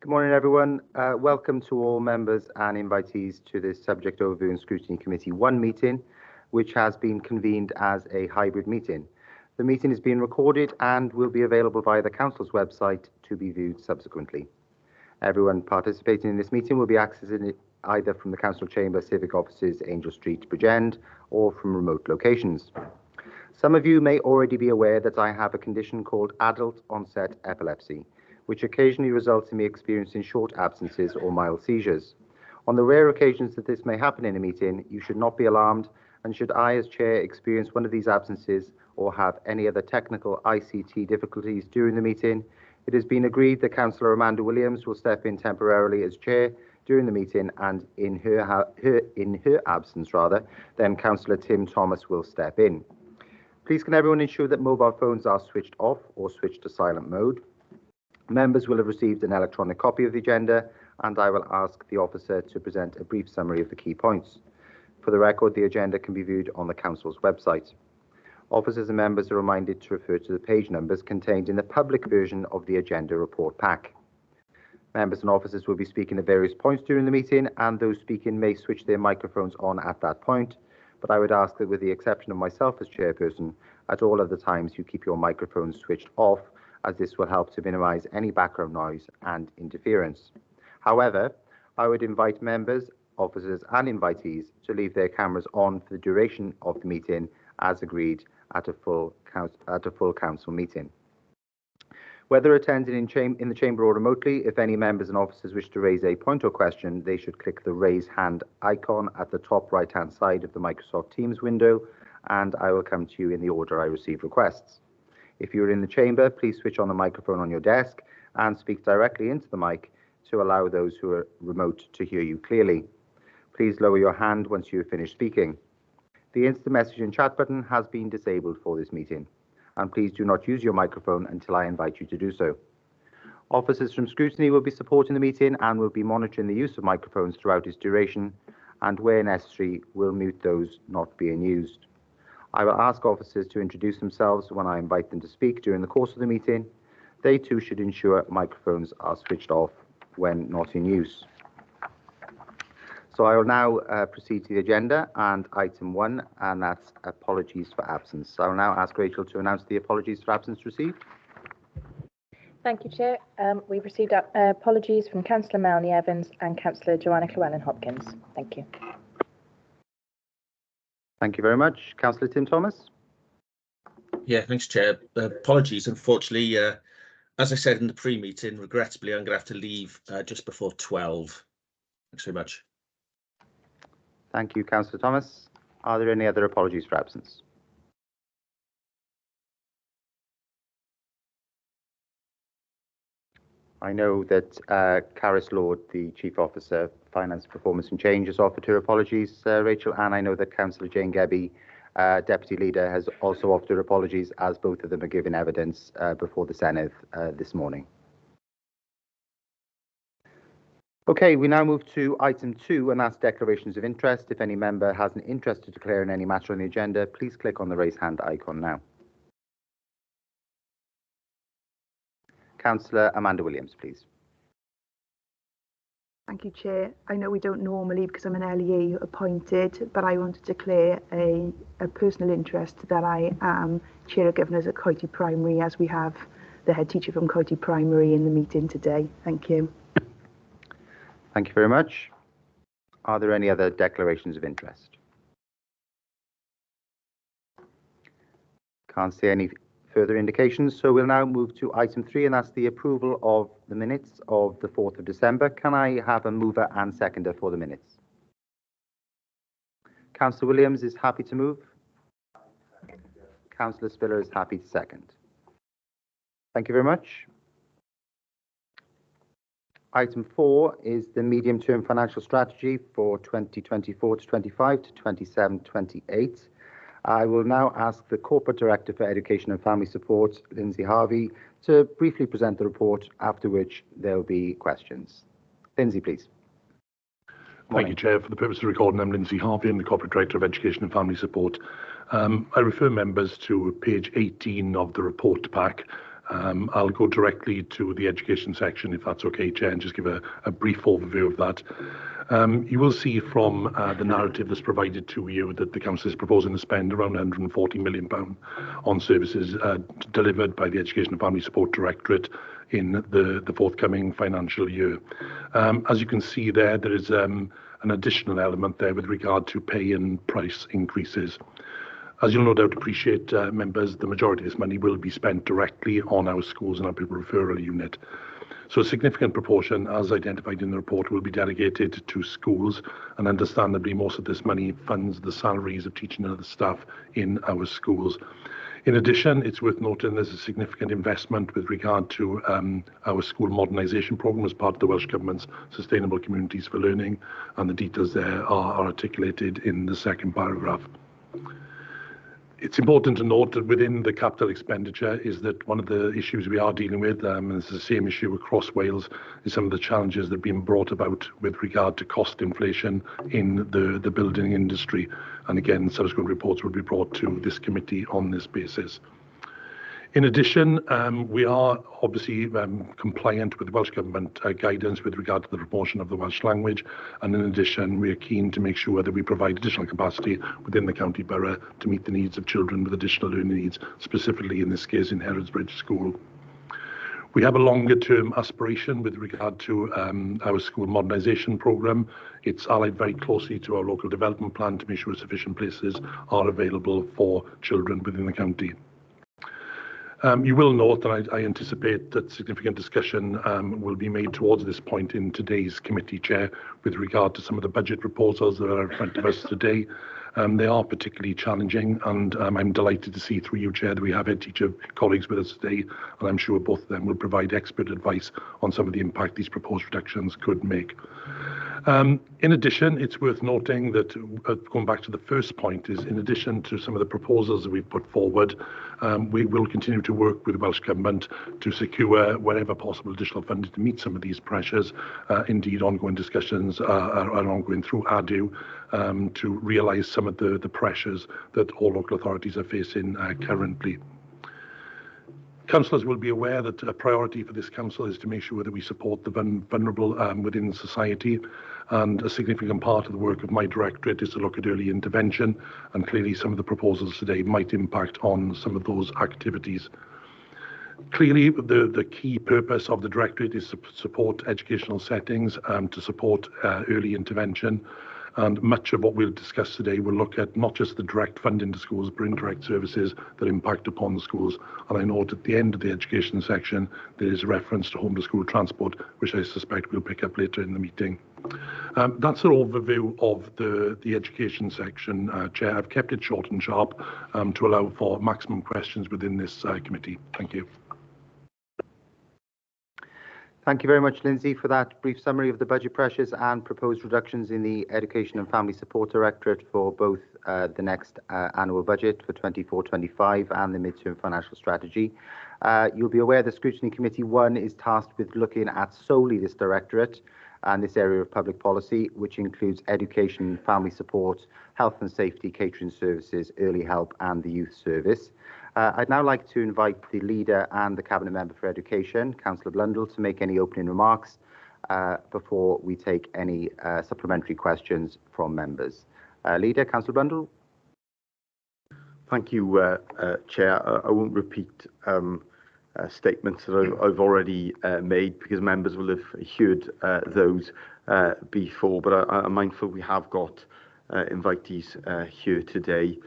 Good morning, everyone. Welcome to all members and invitees to this Subject Overview and Scrutiny Committee 1 meeting, which has been convened as a hybrid meeting. The meeting is being recorded and will be available via the Council's website to be viewed subsequently. Everyone participating in this meeting will be accessing it either from the Council Chamber, Civic Offices, Angel Street, Bridgend, or from remote locations. Some of you may already be aware that I have a condition called adult onset epilepsy, which occasionally results in me experiencing short absences or mild seizures. On the rare occasions that this may happen in a meeting, you should not be alarmed, and should I as Chair experience one of these absences or have any other technical ICT difficulties during the meeting, it has been agreed that Councillor Amanda Williams will step in temporarily as Chair during the meeting, and in her absence, then Councillor Tim Thomas will step in. Please can everyone ensure that mobile phones are switched off or switched to silent mode. Members will have received an electronic copy of the agenda, and I will ask the officer to present a brief summary of the key points. For the record, the agenda can be viewed on the Council's website. Officers and members are reminded to refer to the page numbers contained in the public version of the agenda report pack. Members and officers will be speaking at various points during the meeting, and those speaking may switch their microphones on at that point, but I would ask that, with the exception of myself as chairperson, at all other times you keep your microphones switched off, as this will help to minimise any background noise and interference. However, I would invite members, officers and invitees to leave their cameras on for the duration of the meeting, as agreed at a full council meeting. Whether attending in the chamber or remotely, if any members and officers wish to raise a point or question, they should click the raise hand icon at the top right-hand side of the Microsoft Teams window, and I will come to you in the order I receive requests. If you are in the chamber, please switch on the microphone on your desk and speak directly into the mic to allow those who are remote to hear you clearly. Please lower your hand once you have finished speaking. The instant message and chat button has been disabled for this meeting, and please do not use your microphone until I invite you to do so. Officers from Scrutiny will be supporting the meeting and will be monitoring the use of microphones throughout its duration, and where necessary will mute those not being used. I will ask officers to introduce themselves when I invite them to speak during the course of the meeting. They too should ensure microphones are switched off when not in use. So I will now proceed to the agenda and item 1, and that's apologies for absence. I will now ask Rachel to announce the apologies for absence received. Thank you, Chair. We've received apologies from Councillor Melanie Evans and Councillor Joanna Llewellyn-Hopkins. Thank you. Thank you very much. Councillor Tim Thomas. Yeah, thanks, Chair. Apologies, unfortunately, as I said in the pre-meeting, regrettably, I'm going to have to leave just before 12. Thanks very much. Thank you, Councillor Thomas. Are there any other apologies for absence? I know that Caris Lord, the Chief Officer, Finance, Performance and Change, has offered her apologies, Rachel, and I know that Councillor Jane Gebby, Deputy Leader, has also offered her apologies, as both of them are giving evidence before the Senedd this morning. Okay, we now move to item 2, and that's declarations of interest. If any member has an interest to declare in any matter on the agenda, please click on the raise hand icon now. Councillor Amanda Williams, please. Thank you, Chair. I know we don't normally, because I'm an LEA appointed, but I want to declare a personal interest that I am Chair of Governors at Coity Primary, as we have the head teacher from Coity Primary in the meeting today. Thank you. Thank you very much. Are there any other declarations of interest? Can't see any further indications, so we'll now move to item 3, and that's the approval of the minutes of the 4th of December. Can I have a mover and seconder for the minutes? Councillor Williams is happy to move. Councillor Spiller is happy to second. Thank you very much. Item 4 is the medium-term financial strategy for 2024 to 25 to 27 28. I will now ask the Corporate Director for Education and Family Support, Lindsay Harvey, to briefly present the report, after which there will be questions. Lindsay, please. Thank you, Chair. For the purpose of recording, I'm Lindsay Harvey, I'm the Corporate Director of Education and Family Support. I refer members to page 18 of the report pack, I'll go directly to the education section, if that's okay, Chair, and just give a brief overview of that. You will see from the narrative that's provided to you that the Council is proposing to spend around £140 million on services delivered by the Education and Family Support Directorate in the forthcoming financial year. As you can see there is an additional element there with regard to pay and price increases. As you'll no doubt appreciate, members, the majority of this money will be spent directly on our schools and our pupil referral unit. So a significant proportion, as identified in the report, will be delegated to schools, and understandably most of this money funds the salaries of teaching and other staff in our schools. In addition, it's worth noting there's a significant investment with regard to our school modernisation programme as part of the Welsh Government's Sustainable Communities for Learning, and the details there are articulated in the second paragraph. It's important to note that within the capital expenditure is that one of the issues we are dealing with, and it's the same issue across Wales, is some of the challenges that have been brought about with regard to cost inflation in the building industry. And again, subsequent reports will be brought to this committee on this basis. In addition, we are obviously compliant with the Welsh Government guidance with regard to the promotion of the Welsh language, and in addition we are keen to make sure that we provide additional capacity within the county borough to meet the needs of children with additional learning needs, specifically in this case in Heraldsbridge School. We have a longer term aspiration with regard to our school modernisation programme. It's allied very closely to our local development plan to make sure sufficient places are available for children within the county. You will note that I anticipate that significant discussion will be made towards this point in today's committee, Chair, with regard to some of the budget proposals that are in front of us today. They are particularly challenging, and I'm delighted to see through you, Chair, that we have head teacher colleagues with us today, and I'm sure both of them will provide expert advice on some of the impact these proposed reductions could make. In addition, it's worth noting that, going back to the first point, is in addition to some of the proposals that we've put forward, we will continue to work with the Welsh Government to secure wherever possible additional funding to meet some of these pressures. Indeed, ongoing discussions are ongoing through ADU to realise some of the pressures that all local authorities are facing currently. Councillors will be aware that a priority for this council is to make sure that we support the vulnerable within society, and a significant part of the work of my directorate is to look at early intervention, and clearly some of the proposals today might impact on some of those activities. Clearly, the key purpose of the directorate is to support educational settings, to support early intervention. And much of what we'll discuss today will look at not just the direct funding to schools, but indirect services that impact upon the schools. And I note at the end of the education section, there is a reference to home to school transport, which I suspect we'll pick up later in the meeting. That's an overview of the education section, Chair. I've kept it short and sharp to allow for maximum questions within this committee. Thank you. Thank you very much, Lindsay, for that brief summary of the budget pressures and proposed reductions in the Education and Family Support Directorate for both the next annual budget for 24-25 and the midterm financial strategy. You'll be aware the Scrutiny Committee 1 is tasked with looking at solely this directorate and this area of public policy, which includes education, family support, health and safety, catering services, early help and the youth service. I'd now like to invite the Leader and the Cabinet Member for Education, Councillor Blundell, to make any opening remarks before we take any supplementary questions from members. Leader, Councillor Blundell. Thank you, Chair. I won't repeat statements that I've already made, because members will have heard those before, but I'm mindful we have got invitees here today.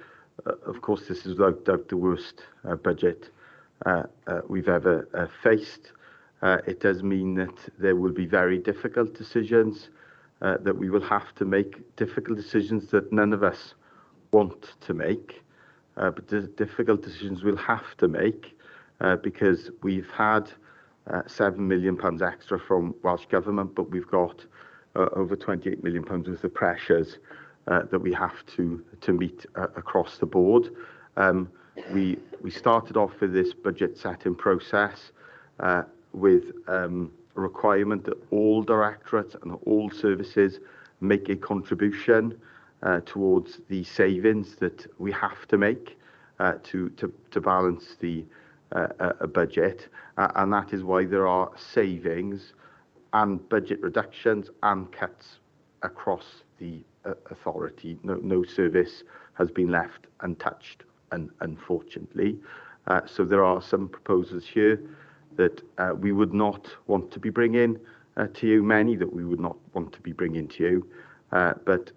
Of course, this is without doubt the worst budget we've ever faced. It does mean that there will be very difficult decisions, that we will have to make difficult decisions that none of us want to make, but the difficult decisions we'll have to make because we've had £7 million extra from Welsh Government, but we've got over £28 million worth of pressures that we have to meet across the board. We started off with this budget setting process with a requirement that all directorates and all services make a contribution towards the savings that we have to make to balance the a budget, and that is why there are savings and budget reductions and cuts across the authority. No service has been left untouched, unfortunately. So there are some proposals here that we would not want to be bringing to you, many that we would not want to be bringing to you. But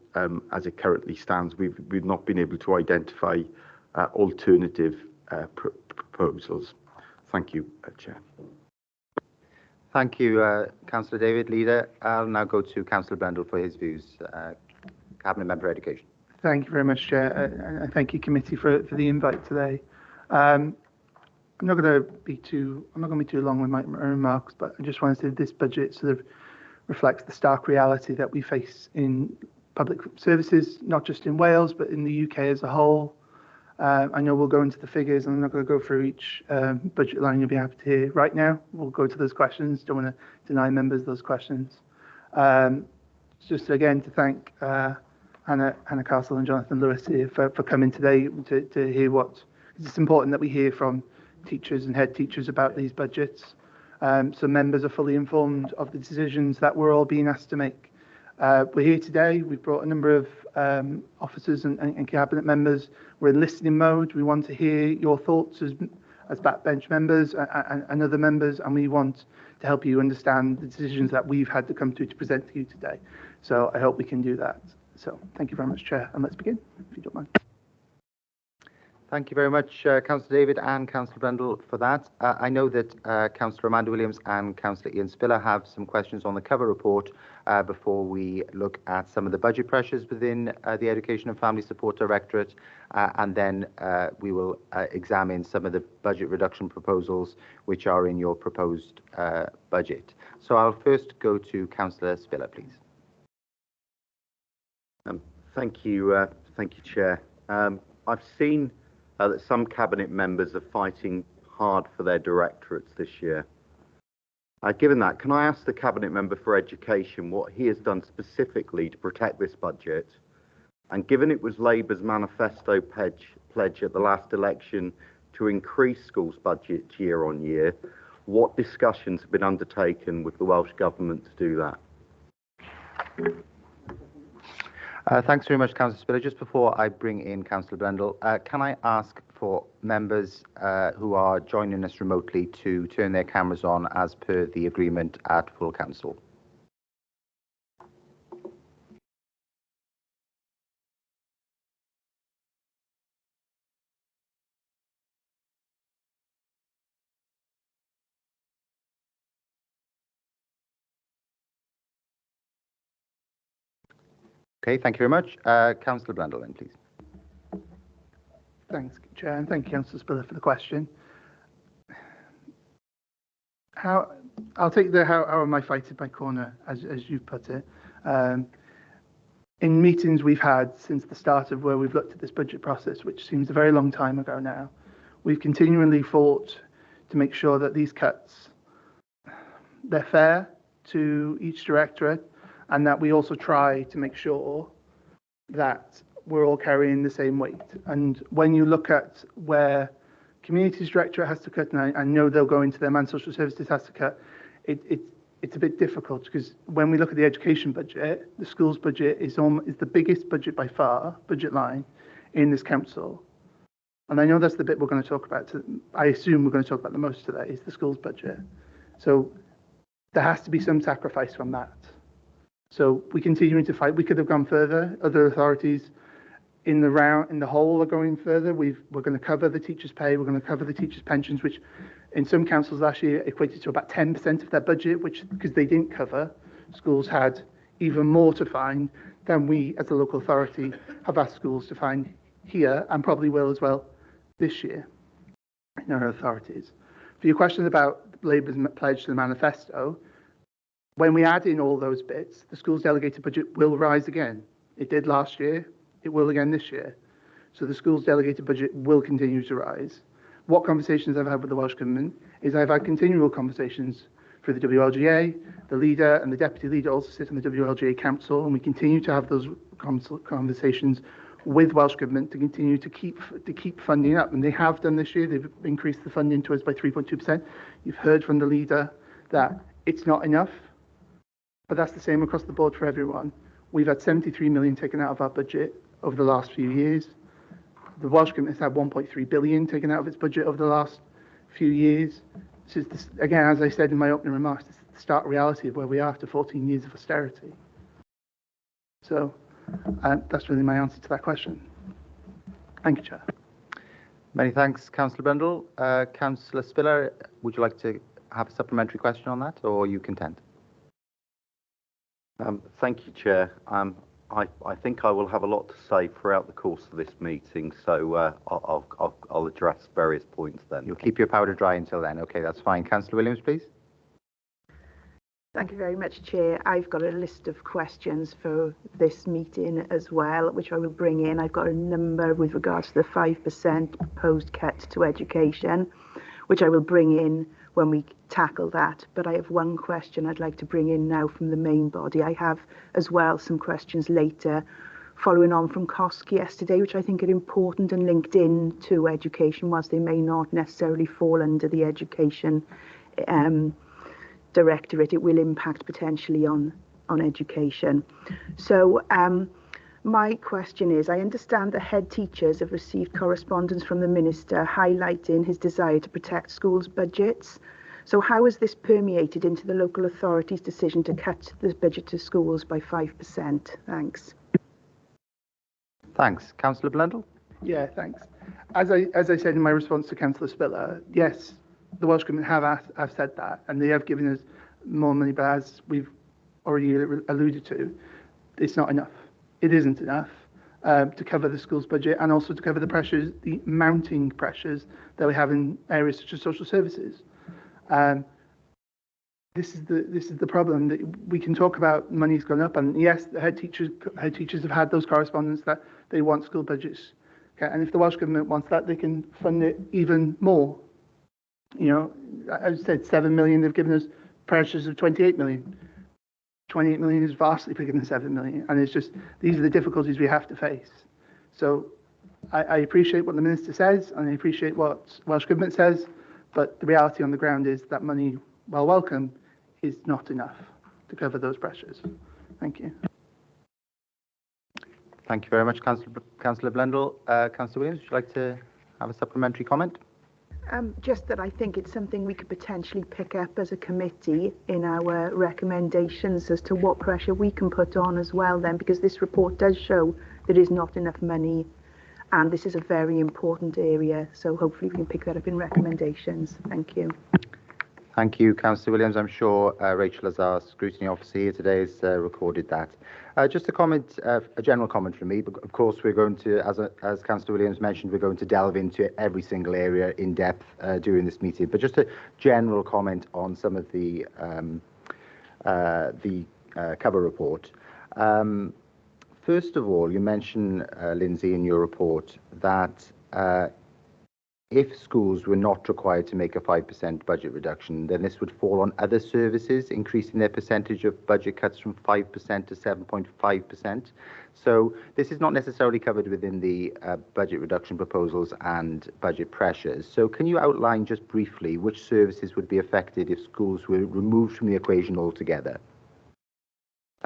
as it currently stands, we've not been able to identify alternative proposals. Thank you, Chair. Thank you, Councillor David. Leader, I'll now go to Councillor Blundell for his views. Cabinet Member for Education. Thank you very much, Chair, and thank you, committee, for the invite today. I'm not going to be too long with my remarks, but I just want to say this budget sort of reflects the stark reality that we face in public services, not just in Wales, but in the UK as a whole. I know we'll go into the figures, and I'm not going to go through each budget line. You'll be happy to hear right now. We'll go to those questions. Don't want to deny members those questions. Just again to thank Hannah Castle and Jonathan Lewis here for coming today to hear what. It's important that we hear from teachers and head teachers about these budgets, so members are fully informed of the decisions that we're all being asked to make. We're here today. We've brought a number of officers and cabinet members. We're in listening mode. We want to hear your thoughts as backbench members and other members, and we want to help you understand the decisions that we've had to come to present to you today. So I hope we can do that. So thank you very much, Chair, and let's begin, if you don't mind. Thank you very much, Councillor David and Councillor Blundell, for that. I know that Councillor Amanda Williams and Councillor Ian Spiller have some questions on the cover report before we look at some of the budget pressures within the Education and Family Support Directorate, and then we will examine some of the budget reduction proposals which are in your proposed budget. So I'll first go to Councillor Spiller, please. Thank you, Chair. I've seen that some cabinet members are fighting hard for their directorates this year. Given that, can I ask the cabinet member for Education what he has done specifically to protect this budget? And given it was Labour's manifesto pledge at the last election to increase schools' budget year on year, what discussions have been undertaken with the Welsh Government to do that? Thanks very much, Councillor Spiller. Just before I bring in Councillor Blundell, can I ask for members who are joining us remotely to turn their cameras on as per the agreement at full council? Okay, thank you very much. Councillor Blundell, then, please. Thanks, Chair, and thank you, Councillor Spiller, for the question. I'll take the how am I fighting my corner, as you put it. In meetings we've had since the start of where we've looked at this budget process, which seems a very long time ago now, we've continually fought to make sure that these cuts, they're fair to each directorate, and that we also try to make sure that we're all carrying the same weight. And when you look at where Communities Directorate has to cut, and I know they'll go into their Man Social Services has to cut, it's a bit difficult, because when we look at the education budget, the schools budget is the biggest budget by far, budget line, in this council. And I know that's the bit we're going to talk about. I assume we're going to talk about the most today, is the schools budget. So there has to be some sacrifice from that. So we continue to fight. We could have gone further. Other authorities in the whole are going further. We're going to cover the teachers' pay. We're going to cover the teachers' pensions, which in some councils last year equated to about 10% of their budget, which, because they didn't cover, schools had even more to find than we as a local authority have asked schools to find here, and probably will as well this year in our authorities. For your question about Labour's pledge to the manifesto, when we add in all those bits, the schools delegated budget will rise again. It did last year, it will again this year. So the schools delegated budget will continue to rise. What conversations I've had with the Welsh Government is I've had continual conversations through the WLGA, the leader and the deputy leader also sit on the WLGA council, and we continue to have those conversations with Welsh Government to continue to keep funding up. And they have done this year. They've increased the funding to us by 3.2%. You've heard from the leader that it's not enough, but that's the same across the board for everyone. We've had 73 million taken out of our budget over the last few years. The Welsh Government has had 1.3 billion taken out of its budget over the last few years. So this, again, as I said in my opening remarks, this is the stark reality of where we are after 14 years of austerity. So that's really my answer to that question. Thank you, Chair. Many thanks, Councillor Brundle. Councillor Spiller, would you like to have a supplementary question on that, or are you content? Thank you, Chair. I think I will have a lot to say throughout the course of this meeting, so I'll address various points then. You'll keep your powder dry until then. Okay, that's fine. Councillor Williams, please. Thank you very much, Chair. I've got a list of questions for this meeting as well, which I will bring in. I've got a number with regards to the 5% proposed cut to education, which I will bring in when we tackle that. But I have one question I'd like to bring in now from the main body. I have as well some questions later following on from COSC yesterday, which I think are important and linked in to education, whilst they may not necessarily fall under the education directorate. It will impact potentially on education. So my question is, I understand that head teachers have received correspondence from the Minister highlighting his desire to protect schools' budgets. So how has this permeated into the local authority's decision to cut the budget to schools by 5%? Thanks. Thanks. Councillor Blundell? Yeah, thanks. As I said in my response to Councillor Spiller, yes, the Welsh Government have said that, and they have given us more money, but as we've already alluded to, it's not enough. It isn't enough to cover the school's budget and also to cover the pressures, the mounting pressures that we have in areas such as social services. This is the problem, that we can talk about money's gone up, and yes, the head teachers have had those correspondence that they want school budgets. Okay, and if the Welsh Government wants that, they can fund it even more. You know, as I said, 7 million, they've given us pressures of 28 million. 28 million is vastly bigger than 7 million. And it's just, these are the difficulties we have to face. So I appreciate what the Minister says, and I appreciate what Welsh Government says, but the reality on the ground is that money, while welcome, is not enough to cover those pressures. Thank you. Thank you very much, Councillor Blundell. Councillor Williams, would you like to have a supplementary comment? Just that I think it's something we could potentially pick up as a committee in our recommendations as to what pressure we can put on as well then, because this report does show there is not enough money and this is a very important area. So hopefully we can pick that up in recommendations. Thank you. Thank you, Councillor Williams. I'm sure Rachel, as our scrutiny officer here today, has recorded that. Just a comment, a general comment from me. But of course, we're going to, as Councillor Williams mentioned, we're going to delve into every single area in depth during this meeting. But just a general comment on some of the cover report. First of all, you mentioned, Lindsay, in your report that if schools were not required to make a 5% budget reduction, then this would fall on other services, increasing their percentage of budget cuts from 5% to 7.5%. So this is not necessarily covered within the budget reduction proposals and budget pressures. So can you outline just briefly which services would be affected if schools were removed from the equation altogether?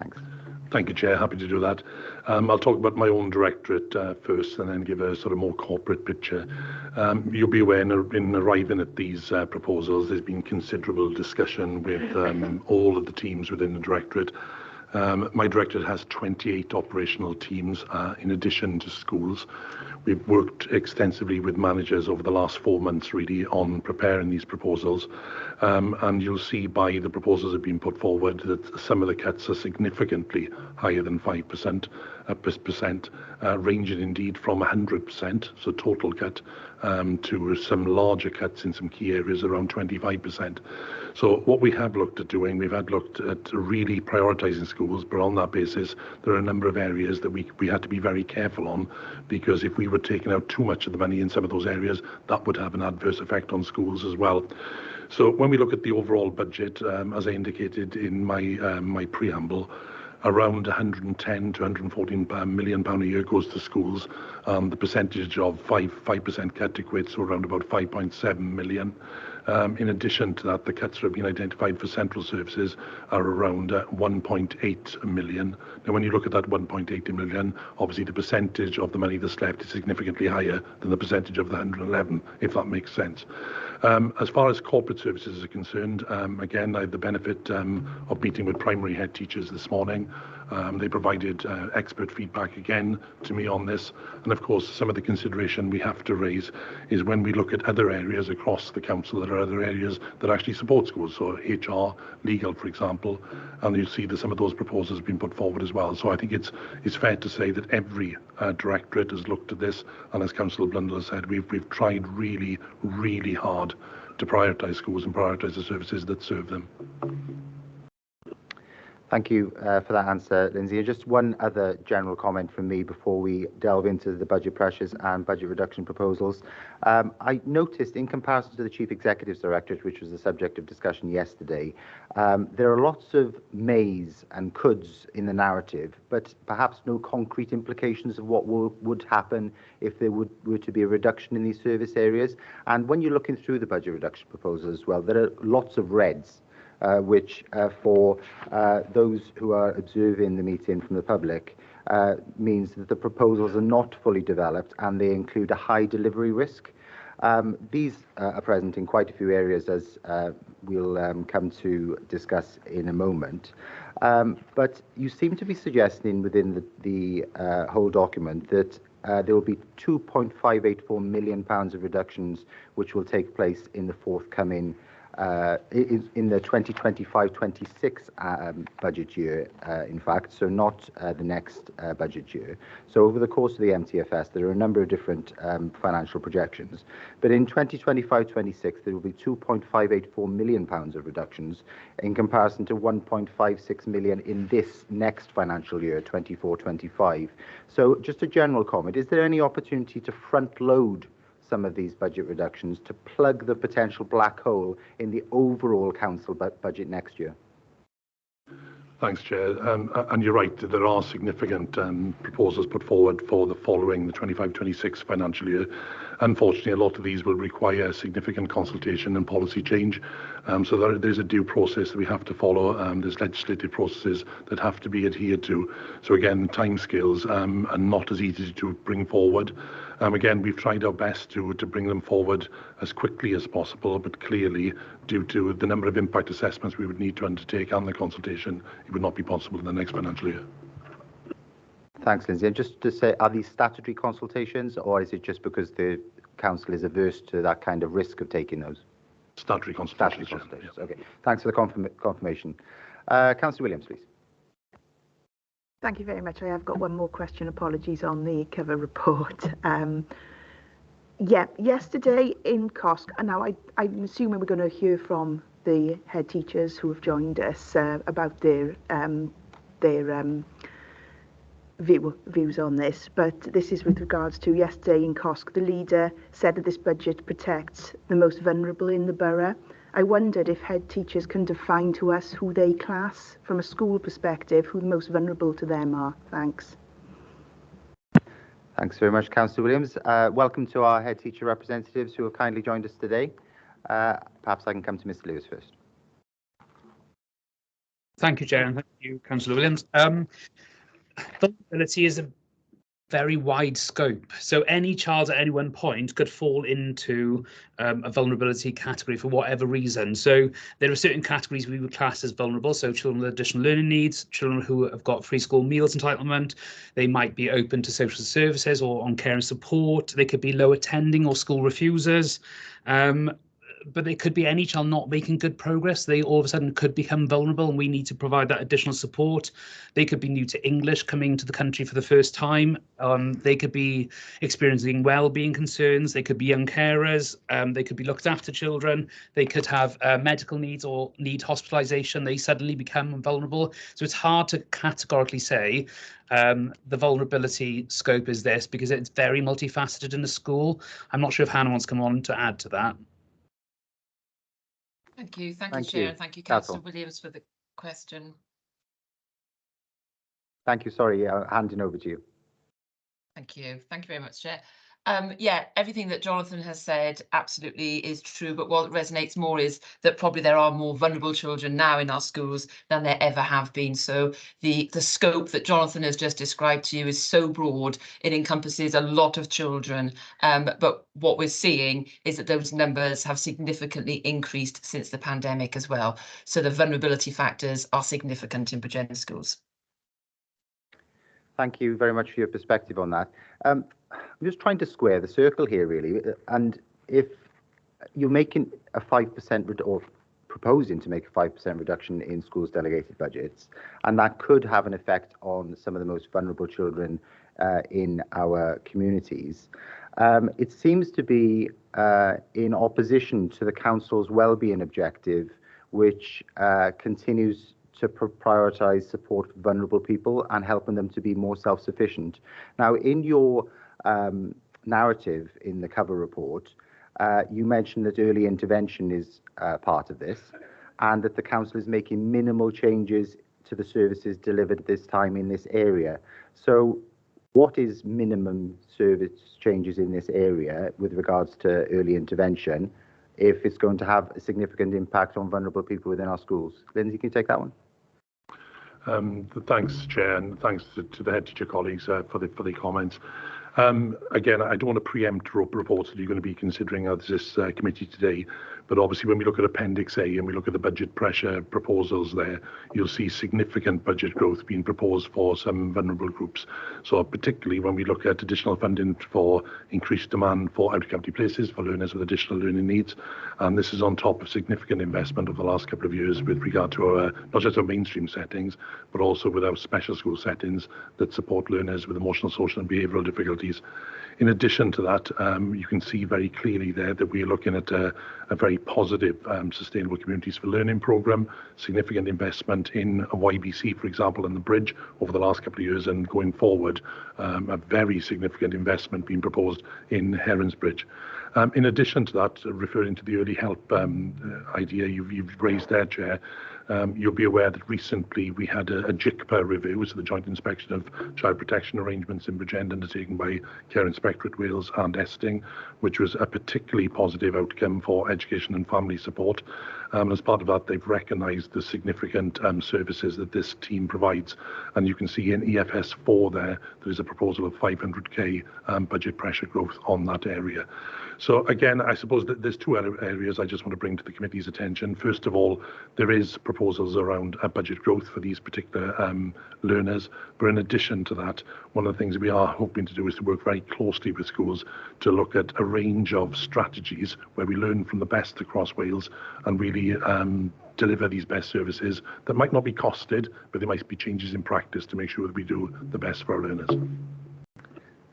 Thanks. Thank you, Chair. Happy to do that. I'll talk about my own directorate first and then give a sort of more corporate picture. You'll be aware in arriving at these proposals, there's been considerable discussion with all of the teams within the directorate. My directorate has 28 operational teams in addition to schools. We've worked extensively with managers over the last 4 months really on preparing these proposals. And you'll see by the proposals that have been put forward that some of the cuts are significantly higher than 5%, ranging indeed from 100%, so total cut, to some larger cuts in some key areas around 25%. So what we have looked at doing, looked at really prioritising schools, but on that basis, there are a number of areas that we had to be very careful on, because if we were taking out too much of the money in some of those areas, that would have an adverse effect on schools as well. So when we look at the overall budget, as I indicated in my preamble, around 110 to 114 million pound a year goes to schools. The percentage of 5% cut equates to around about 5.7 million. In addition to that, the cuts that have been identified for central services are around 1.8 million. Now, when you look at that 1.8 million, obviously the percentage of the money that's left is significantly higher than the percentage of the 111, if that makes sense. As far as corporate services are concerned, again, I had the benefit of meeting with primary head teachers this morning. They provided expert feedback again to me on this. And of course, some of the consideration we have to raise is when we look at other areas across the council, there are other areas that actually support schools. So HR, legal, for example, and you see that some of those proposals have been put forward as well. So I think it's fair to say that every directorate has looked at this. And as Councillor Blundell has said, we've tried really, really hard to prioritise schools and prioritise the services that serve them. Thank you for that answer, Lindsay. And just one other general comment from me before we delve into the budget pressures and budget reduction proposals. I noticed, in comparison to the Chief Executive's Directorate, which was the subject of discussion yesterday, there are lots of mays and coulds in the narrative, but perhaps no concrete implications of what would happen if there were to be a reduction in these service areas. And when you're looking through the budget reduction proposal as well, there are lots of reds. Which for those who are observing the meeting from the public means that the proposals are not fully developed and they include a high delivery risk. These are present in quite a few areas, as we'll come to discuss in a moment. But you seem to be suggesting within the whole document that there will be £2.584 million of reductions which will take place in the forthcoming in the 2025-26 budget year, in fact, so not the next budget year. So over the course of the MTFS, there are a number of different financial projections. But in 2025-26, there will be £2.584 million of reductions in comparison to 1.56 million in this next financial year, 24-25. So just a general comment, is there any opportunity to front load some of these budget reductions to plug the potential black hole in the overall council budget next year? Thanks, Chair. And you're right, there are significant proposals put forward for the following, the 25-26 financial year. Unfortunately, a lot of these will require significant consultation and policy change. So there's a due process that we have to follow. There's legislative processes that have to be adhered to. So again, timescales are not as easy to bring forward. Again, we've tried our best to bring them forward as quickly as possible, but clearly, due to the number of impact assessments we would need to undertake and the consultation, it would not be possible in the next financial year. Thanks, Lindsay. And just to say, are these statutory consultations, or is it just because the council is averse to that kind of risk of taking those? Statutory consultations. Statutory consultations. Yeah. Okay. Thanks for the confirmation. Councillor Williams, please. Thank you very much. I have got one more question. Apologies on the cover report. Yesterday in COSC, and now I'm assuming we're going to hear from the head teachers who have joined us about their views on this, but this is with regards to yesterday in COSC. The leader said that this budget protects the most vulnerable in the borough. I wondered if head teachers can define to us who they class from a school perspective, who the most vulnerable to them are. Thanks. Thanks very much, Councillor Williams. Welcome to our head teacher representatives who have kindly joined us today. Perhaps I can come to Mr. Lewis first. Thank you, Chair, and thank you, Councillor Williams. Vulnerability is a very wide scope, so any child at any one point could fall into a vulnerability category for whatever reason. So there are certain categories we would class as vulnerable, so children with additional learning needs, children who have got free school meals entitlement, they might be open to social services or on care and support, they could be low attending or school refusers, but it could be any child not making good progress. They all of a sudden could become vulnerable and we need to provide that additional support. They could be new to English, coming to the country for the first time. They could be experiencing well-being concerns. They could be young carers. They could be looked after children. They could have medical needs or need hospitalisation. They suddenly become vulnerable. So it's hard to categorically say the vulnerability scope is this because it's very multifaceted in the school. I'm not sure if Hannah wants to come on to add to that. Thank you, Chair, and thank you, Councillor Williams, for the question. Thank you. Sorry, handing over to you. Thank you. Thank you very much, Chair. Yeah, everything that Jonathan has said absolutely is true, but what resonates more is that probably there are more vulnerable children now in our schools than there ever have been. So the scope that Jonathan has just described to you is so broad, it encompasses a lot of children. But what we're seeing is that those numbers have significantly increased since the pandemic as well. So the vulnerability factors are significant in Bridgend schools. Thank you very much for your perspective on that. I'm just trying to square the circle here, really. And if you're making a 5% or proposing to make a 5% reduction in schools' delegated budgets, and that could have an effect on some of the most vulnerable children in our communities, it seems to be in opposition to the council's wellbeing objective, which continues to prioritise support for vulnerable people and helping them to be more self-sufficient. Now, in your narrative in the cover report, you mentioned that early intervention is part of this, and that the council is making minimal changes to the services delivered at this time in this area. So what is minimum service changes in this area with regards to early intervention if it's going to have a significant impact on vulnerable people within our schools? Lindsay, can you take that one? Thanks, Chair, and thanks to the head teacher colleagues for the comments. Again, I don't want to preempt reports that you're going to be considering as this committee today, but obviously when we look at Appendix A and we look at the budget pressure proposals there, you'll see significant budget growth being proposed for some vulnerable groups. So particularly when we look at additional funding for increased demand for out-of-county places for learners with additional learning needs, and this is on top of significant investment over the last couple of years with regard to our, not just our mainstream settings, but also with our special school settings that support learners with emotional, social and behavioural difficulties. In addition to that, you can see very clearly there that we're looking at a very positive Sustainable Communities for Learning programme, significant investment in a YBC, for example, and the bridge over the last couple of years, and going forward, a very significant investment being proposed in Herons Bridge. In addition to that, referring to the early help idea you've raised there, Chair, you'll be aware that recently we had a JICPA review, so the Joint Inspection of Child Protection Arrangements in Bridgend, undertaken by Care Inspectorate Wales and Esting, which was a particularly positive outcome for education and family support. As part of that, they've recognised the significant services that this team provides. And you can see in EFS 4 there is a proposal of 500k budget pressure growth on that area. So again, I suppose that there's two areas I just want to bring to the committee's attention. First of all, there is proposals around budget growth for these particular learners. But in addition to that, one of the things we are hoping to do is to work very closely with schools to look at a range of strategies where we learn from the best across Wales and really deliver these best services that might not be costed, but there might be changes in practice to make sure that we do the best for our learners.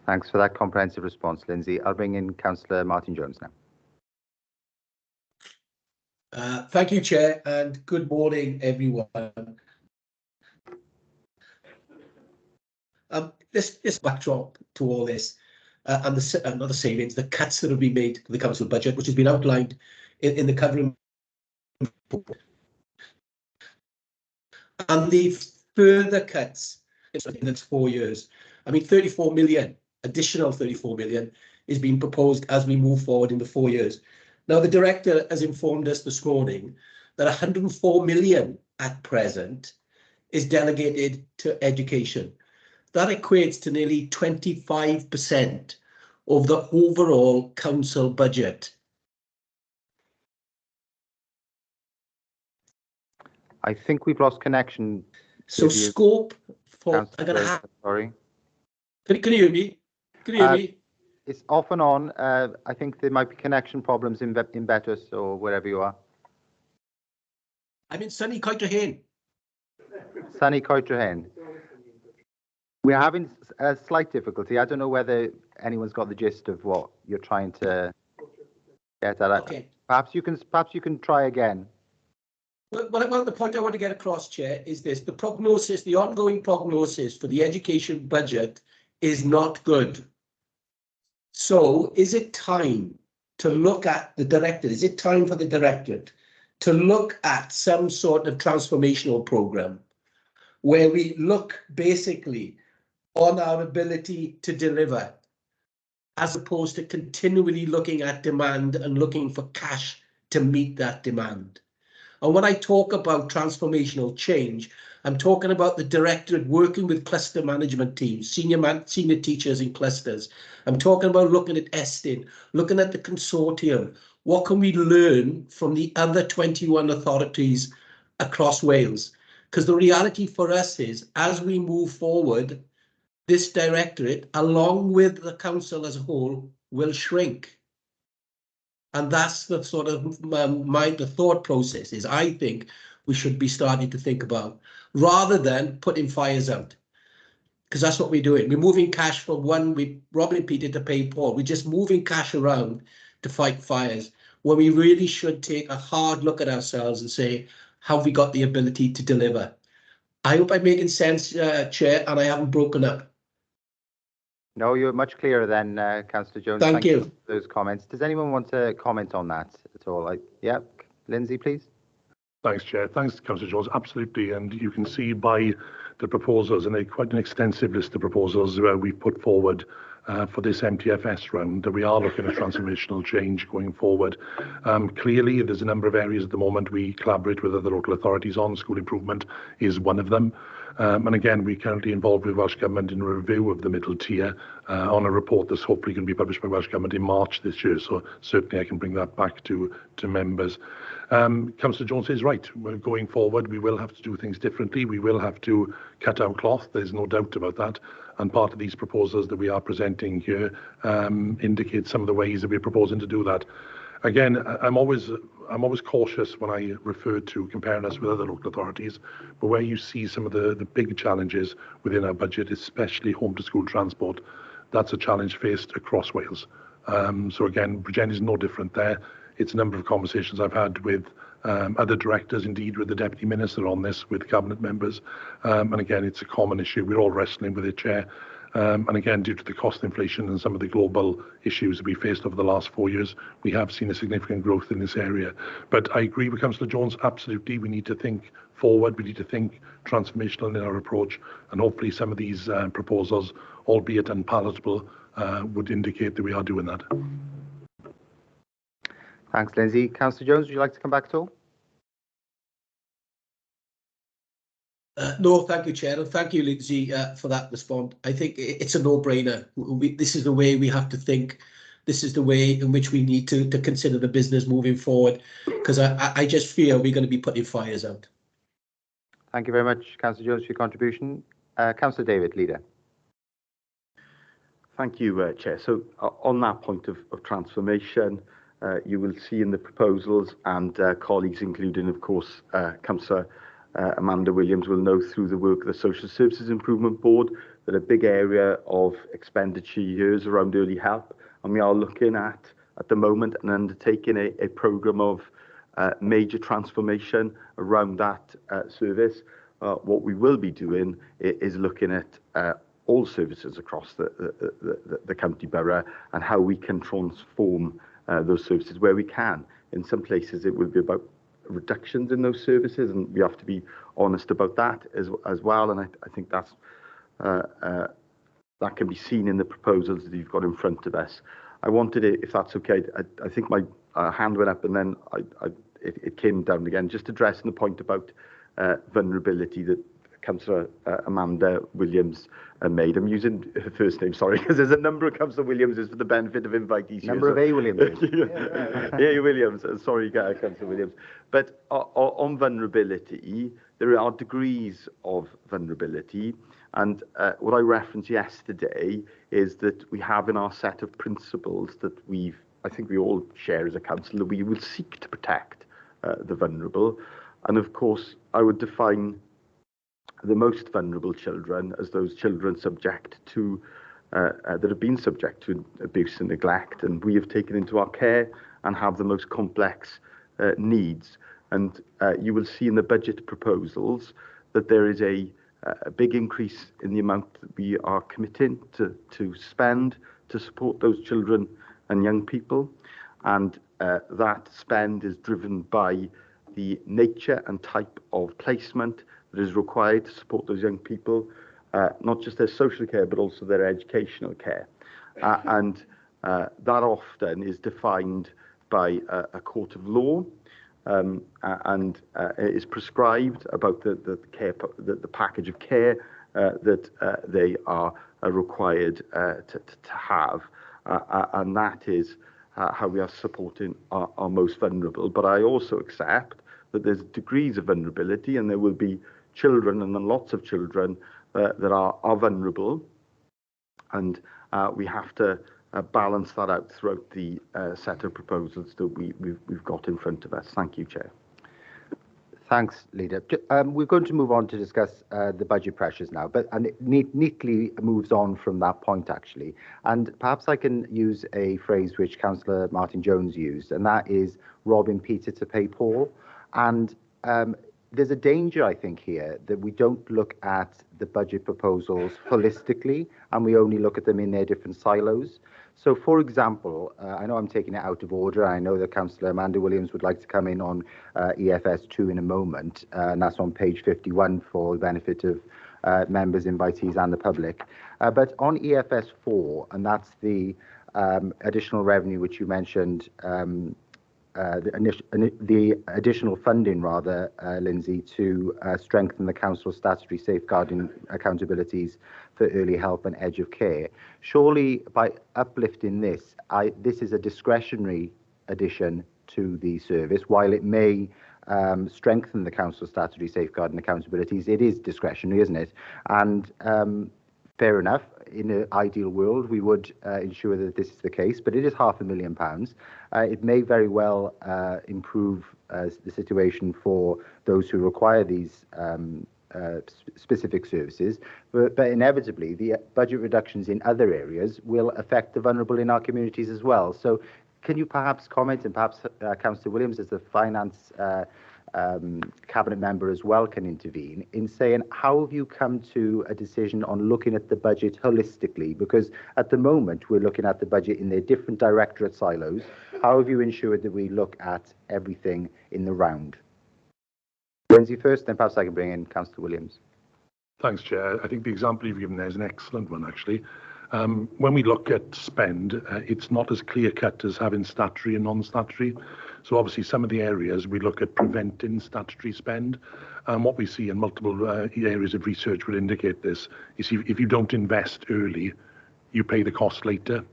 Thanks for that comprehensive response, Lindsay. I'll bring in Councillor Martin Jones now. Thank you, Chair, and good morning, everyone. This backdrop to all this and the savings, the cuts that have been made to the council budget, which has been outlined in the covering report, and the further cuts in the next 4 years. I mean, 34 million, additional 34 million is being proposed as we move forward in the 4 years. Now, the director has informed us this morning that 104 million at present is delegated to education. That equates to nearly 25% of the overall council budget. I think we've lost connection. So scope for... Sorry. Can you hear me? Can you hear me? It's off and on. I think there might be connection problems in Betws or wherever you are. I'm in sunny Coedrohen. Sunny Coedrohen. We're having a slight difficulty. I don't know whether anyone's got the gist of what you're trying to get at. Okay. Perhaps you can try again. Well, the point I want to get across, Chair, is this: the prognosis, the ongoing prognosis for the education budget is not good. So is it time to look at the directorate? Is it time for the directorate to look at some sort of transformational program where we look basically on our ability to deliver, as opposed to continually looking at demand and looking for cash to meet that demand. And when I talk about transformational change, I'm talking about the directorate working with cluster management teams, senior teachers in clusters. I'm talking about looking at ESTIN, looking at the consortium. What can we learn from the other 21 authorities across Wales? Because the reality for us is, as we move forward, this directorate, along with the council as a whole, will shrink. And that's the sort of the thought process is, I think we should be starting to think about, rather than putting fires out. Because that's what we're doing. We're moving cash from one, we robbing Peter to pay Paul. We're just moving cash around to fight fires, when we really should take a hard look at ourselves and say, have we got the ability to deliver? I hope I'm making sense, Chair, and I haven't broken up. No, you're much clearer than Councillor Jones. Thank you for those comments. Does anyone want to comment on that at all? Yeah, Lindsay, please. Thanks, Chair. Thanks, Councillor Jones. Absolutely. And you can see by the proposals, and quite an extensive list of proposals we've put forward for this MTFS round, that we are looking at transformational change going forward. Clearly, there's a number of areas at the moment we collaborate with other local authorities on. School improvement is one of them. And again, we're currently involved with Welsh Government in a review of the middle tier on a report that's hopefully going to be published by Welsh Government in March this year. So certainly I can bring that back to members. Councillor Jones is right. We're going forward, we will have to do things differently. We will have to cut our cloth. There's no doubt about that. And part of these proposals that we are presenting here indicate some of the ways that we're proposing to do that. Again, I'm always cautious when I refer to comparing us with other local authorities, but where you see some of the big challenges within our budget, especially home to school transport, that's a challenge faced across Wales. So again, Bridgend is no different there. It's a number of conversations I've had with other directors, indeed with the Deputy Minister on this, with Cabinet members. And again, it's a common issue. We're all wrestling with it, Chair. And again, due to the cost inflation and some of the global issues that we faced over the last 4 years, we have seen a significant growth in this area. But I agree with Councillor Jones, absolutely. We need to think forward. We need to think transformational in our approach. And hopefully some of these proposals, albeit unpalatable, would indicate that we are doing that. Thanks, Lindsay. Councillor Jones, would you like to come back at all? No, thank you, Chair, and thank you, Lindsay, for that response. I think it's a no-brainer. This is the way we have to think. This is the way in which we need to consider the business moving forward, because I just fear we're going to be putting fires out. Thank you very much, Councillor Jones, for your contribution. Councillor David, Leader. Thank you, Chair. So on that point of transformation, you will see in the proposals, and colleagues, including, of course, Councillor Amanda Williams, will know through the work of the Social Services Improvement Board that a big area of expenditure here is around early help, and we are looking at the moment and undertaking a programme of major transformation around that service. What we will be doing is looking at all services across the county borough and how we can transform those services where we can. In some places it will be about reductions in those services, and we have to be honest about that as well, and I think that's that can be seen in the proposals that you've got in front of us. I wanted it, if that's okay, I think my hand went up and then it came down again, just addressing the point about vulnerability that Councillor Amanda Williams made. I'm using her first name, sorry, because there's a number of Councillor Williamses for the benefit of invitees. Number of A. Williams. A. Williams, sorry, Councillor Williams. But on vulnerability, there are degrees of vulnerability. And what I referenced yesterday is that we have in our set of principles that I think we all share as a council, that we will seek to protect the vulnerable. And of course, I would define the most vulnerable children as those children subject to that have been subject to abuse and neglect, and we have taken into our care and have the most complex needs. And you will see in the budget proposals that there is a big increase in the amount that we are committing to spend to support those children and young people, and that spend is driven by the nature and type of placement that is required to support those young people, not just their social care, but also their educational care. And that often is defined by a court of law, and it is prescribed about the package of care that they are required to have, and that is how we are supporting our most vulnerable. But I also accept that there's degrees of vulnerability, and there will be children, and then lots of children that are vulnerable, and we have to balance that out throughout the set of proposals that we've got in front of us. Thank you, Chair. Thanks, Leader. We're going to move on to discuss the budget pressures now, and it neatly moves on from that point, actually. And perhaps I can use a phrase which Councillor Martin Jones used, and that is robbing Peter to pay Paul. And there's a danger, I think, here that we don't look at the budget proposals holistically, and we only look at them in their different silos. So, for example, I know I'm taking it out of order. I know that Councillor Amanda Williams would like to come in on EFS2 in a moment, and that's on page 51 for the benefit of members, invitees and the public. But on EFS4, and that's the additional revenue which you mentioned, the additional funding, rather, Lindsay, to strengthen the council's statutory safeguarding accountabilities for early help and edge of care. Surely, by uplifting this, this is a discretionary addition to the service. While it may strengthen the council's statutory safeguarding accountabilities, it is discretionary, isn't it? And fair enough. In an ideal world, we would ensure that this is the case, but it is £500,000. It may very well improve the situation for those who require these specific services, but inevitably the budget reductions in other areas will affect the vulnerable in our communities as well. So can you perhaps comment, and perhaps Councillor Williams as the finance cabinet member as well can intervene in saying, how have you come to a decision on looking at the budget holistically? Because at the moment we're looking at the budget in their different directorate silos. How have you ensured that we look at everything in the round? Lindsay first, then perhaps I can bring in Councillor Williams. Thanks, Chair. I think the example you've given there is an excellent one, actually. When we look at spend, it's not as clear-cut as having statutory and non-statutory. So obviously some of the areas we look at preventing statutory spend, and what we see in multiple areas of research will indicate this. You see, if you don't invest early, you pay the cost later.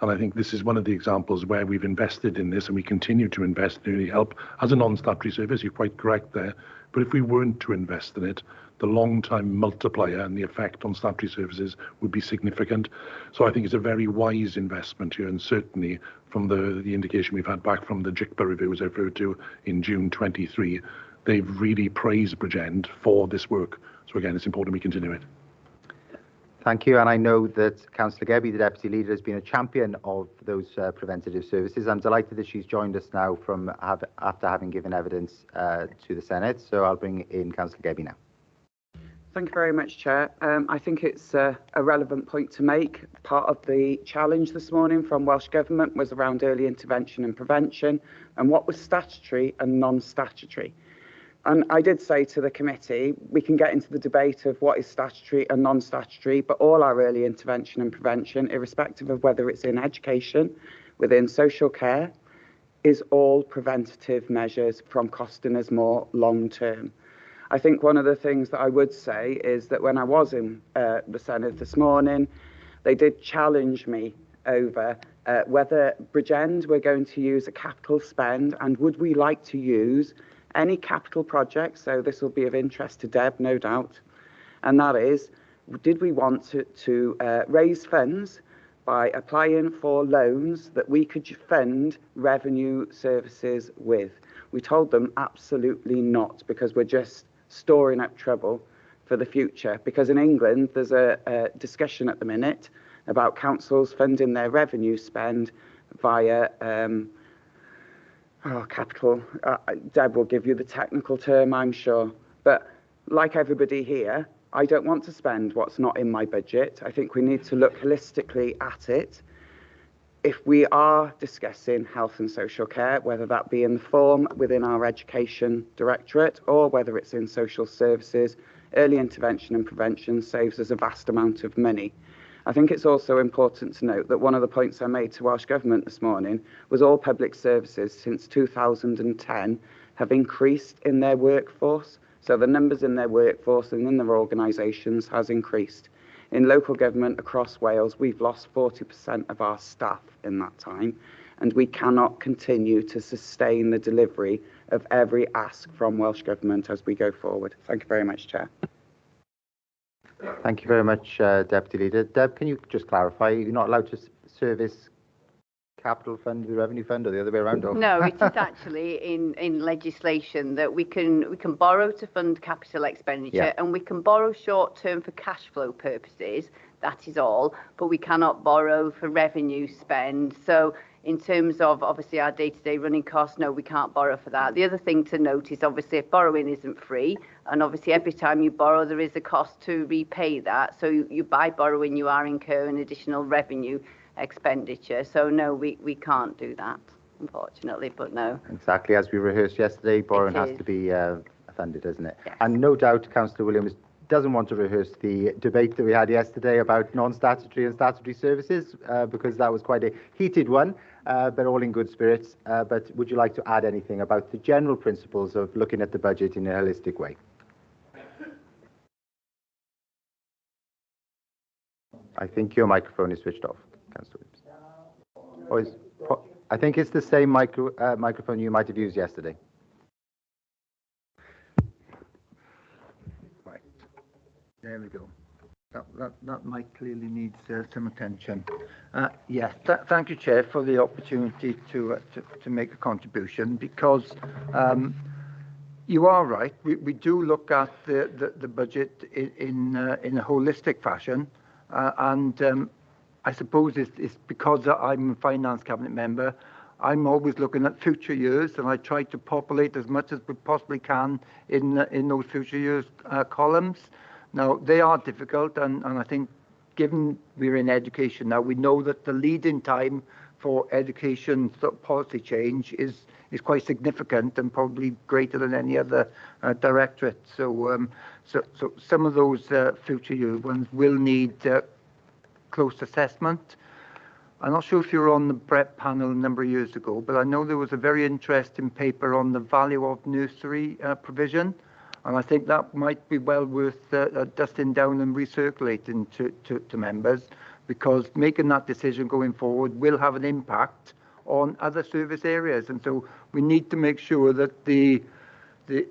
And I think this is one of the examples where we've invested in this, and we continue to invest in early help as a non-statutory service. You're quite correct there. But if we weren't to invest in it, the long-time multiplier and the effect on statutory services would be significant. So I think it's a very wise investment here, and certainly from the indication we've had back from the JICPA review, as I referred to in June 23, they've really praised Bridgend for this work. So again, it's important we continue it. Thank you, and I know that Councillor Gebby, the Deputy Leader, has been a champion of those preventative services. I'm delighted that she's joined us now after having given evidence to the Senate. So I'll bring in Councillor Gebby now. Thank you very much, Chair. I think it's a relevant point to make. Part of the challenge this morning from Welsh Government was around early intervention and prevention, and what was statutory and non-statutory. And I did say to the committee, we can get into the debate of what is statutory and non-statutory, but all our early intervention and prevention, irrespective of whether it's in education, within social care, is all preventative measures from costing us more long-term. I think one of the things that I would say is that when I was in the Senate this morning, they did challenge me over whether Bridgend were going to use a capital spend, and would we like to use any capital projects. So this will be of interest to Deb, no doubt. And that is, did we want to raise funds by applying for loans that we could fund revenue services with? We told them absolutely not, because we're just storing up trouble for the future. Because in England, there's a discussion at the minute about councils funding their revenue spend via capital. Deb will give you the technical term, I'm sure. But like everybody here, I don't want to spend what's not in my budget. I think we need to look holistically at it. if we are discussing health and social care, whether that be in the form within our education directorate or whether it's in social services, early intervention and prevention saves us a vast amount of money. I think it's also important to note that one of the points I made to Welsh Government this morning was all public services since 2010 have increased in their workforce. So the numbers in their workforce and in their organisations has increased. In local government across Wales, we've lost 40% of our staff in that time, and we cannot continue to sustain the delivery of every ask from Welsh Government as we go forward. Thank you very much, Chair. Thank you very much, Deputy Leader. Deb, can you just clarify, you're not allowed to service capital fund, the revenue fund, or the other way around? Or? No, it is actually in legislation that we can borrow to fund capital expenditure, and we can borrow short term for cash flow purposes. That is all, but we cannot borrow for revenue spend. So in terms of obviously our day-to-day running costs, no, we can't borrow for that. The other thing to note is obviously if borrowing isn't free, and obviously every time you borrow there is a cost to repay that. So you by borrowing you are incurring additional revenue expenditure. So no, we can't do that, unfortunately, but no. Exactly, as we rehearsed yesterday, borrowing has to be funded, isn't it? Yes. And no doubt Councillor Williams doesn't want to rehearse the debate that we had yesterday about non-statutory and statutory services, because that was quite a heated one, but all in good spirits. But would you like to add anything about the general principles of looking at the budget in a holistic way? I think your microphone is switched off, Councillor Williams. I think it's the same microphone you might have used yesterday. Right. There we go. That mic clearly needs some attention. Yes, thank you, Chair, for the opportunity to make a contribution, because you are right. We do look at the budget in a holistic fashion. And I suppose it's because I'm a Finance Cabinet member, I'm always looking at future years, and I try to populate as much as we possibly can in those future years columns. Now, they are difficult, and I think given we're in education now, we know that the lead-in time for education policy change is quite significant and probably greater than any other directorate. So some of those future year ones will need close assessment. I'm not sure if you were on the Brett panel a number of years ago, but I know there was a very interesting paper on the value of nursery provision, and I think that might be well worth dusting down and recirculating to members, because making that decision going forward will have an impact on other service areas, and so we need to make sure that the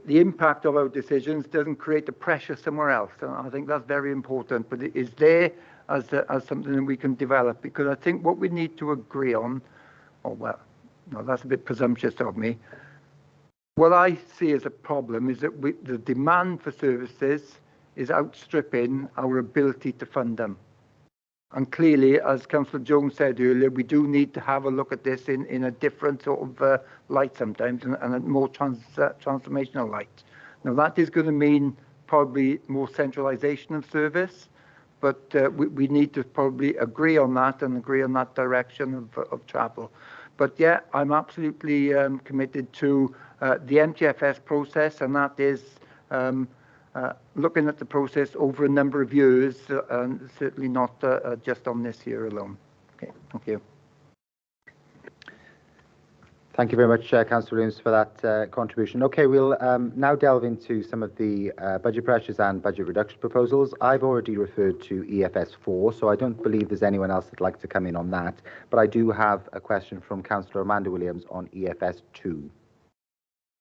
impact of our decisions doesn't create the pressure somewhere else. And I think that's very important, but it is there as something that we can develop, because I think what we need to agree on, no, that's a bit presumptuous of me. What I see as a problem is that the demand for services is outstripping our ability to fund them. And clearly, as Councillor Jones said earlier, we do need to have a look at this in a different sort of light sometimes, and a more transformational light. Now, that is going to mean probably more centralisation of service, but we need to probably agree on that and agree on that direction of travel. But yeah, I'm absolutely committed to the MTFS process, and that is looking at the process over a number of years, and certainly not just on this year alone. Okay, thank you. Thank you very much, Councillor Williams, for that contribution. Okay, we'll now delve into some of the budget pressures and budget reduction proposals. I've already referred to EFS 4, so I don't believe there's anyone else that'd like to come in on that. But I do have a question from Councillor Amanda Williams on EFS 2,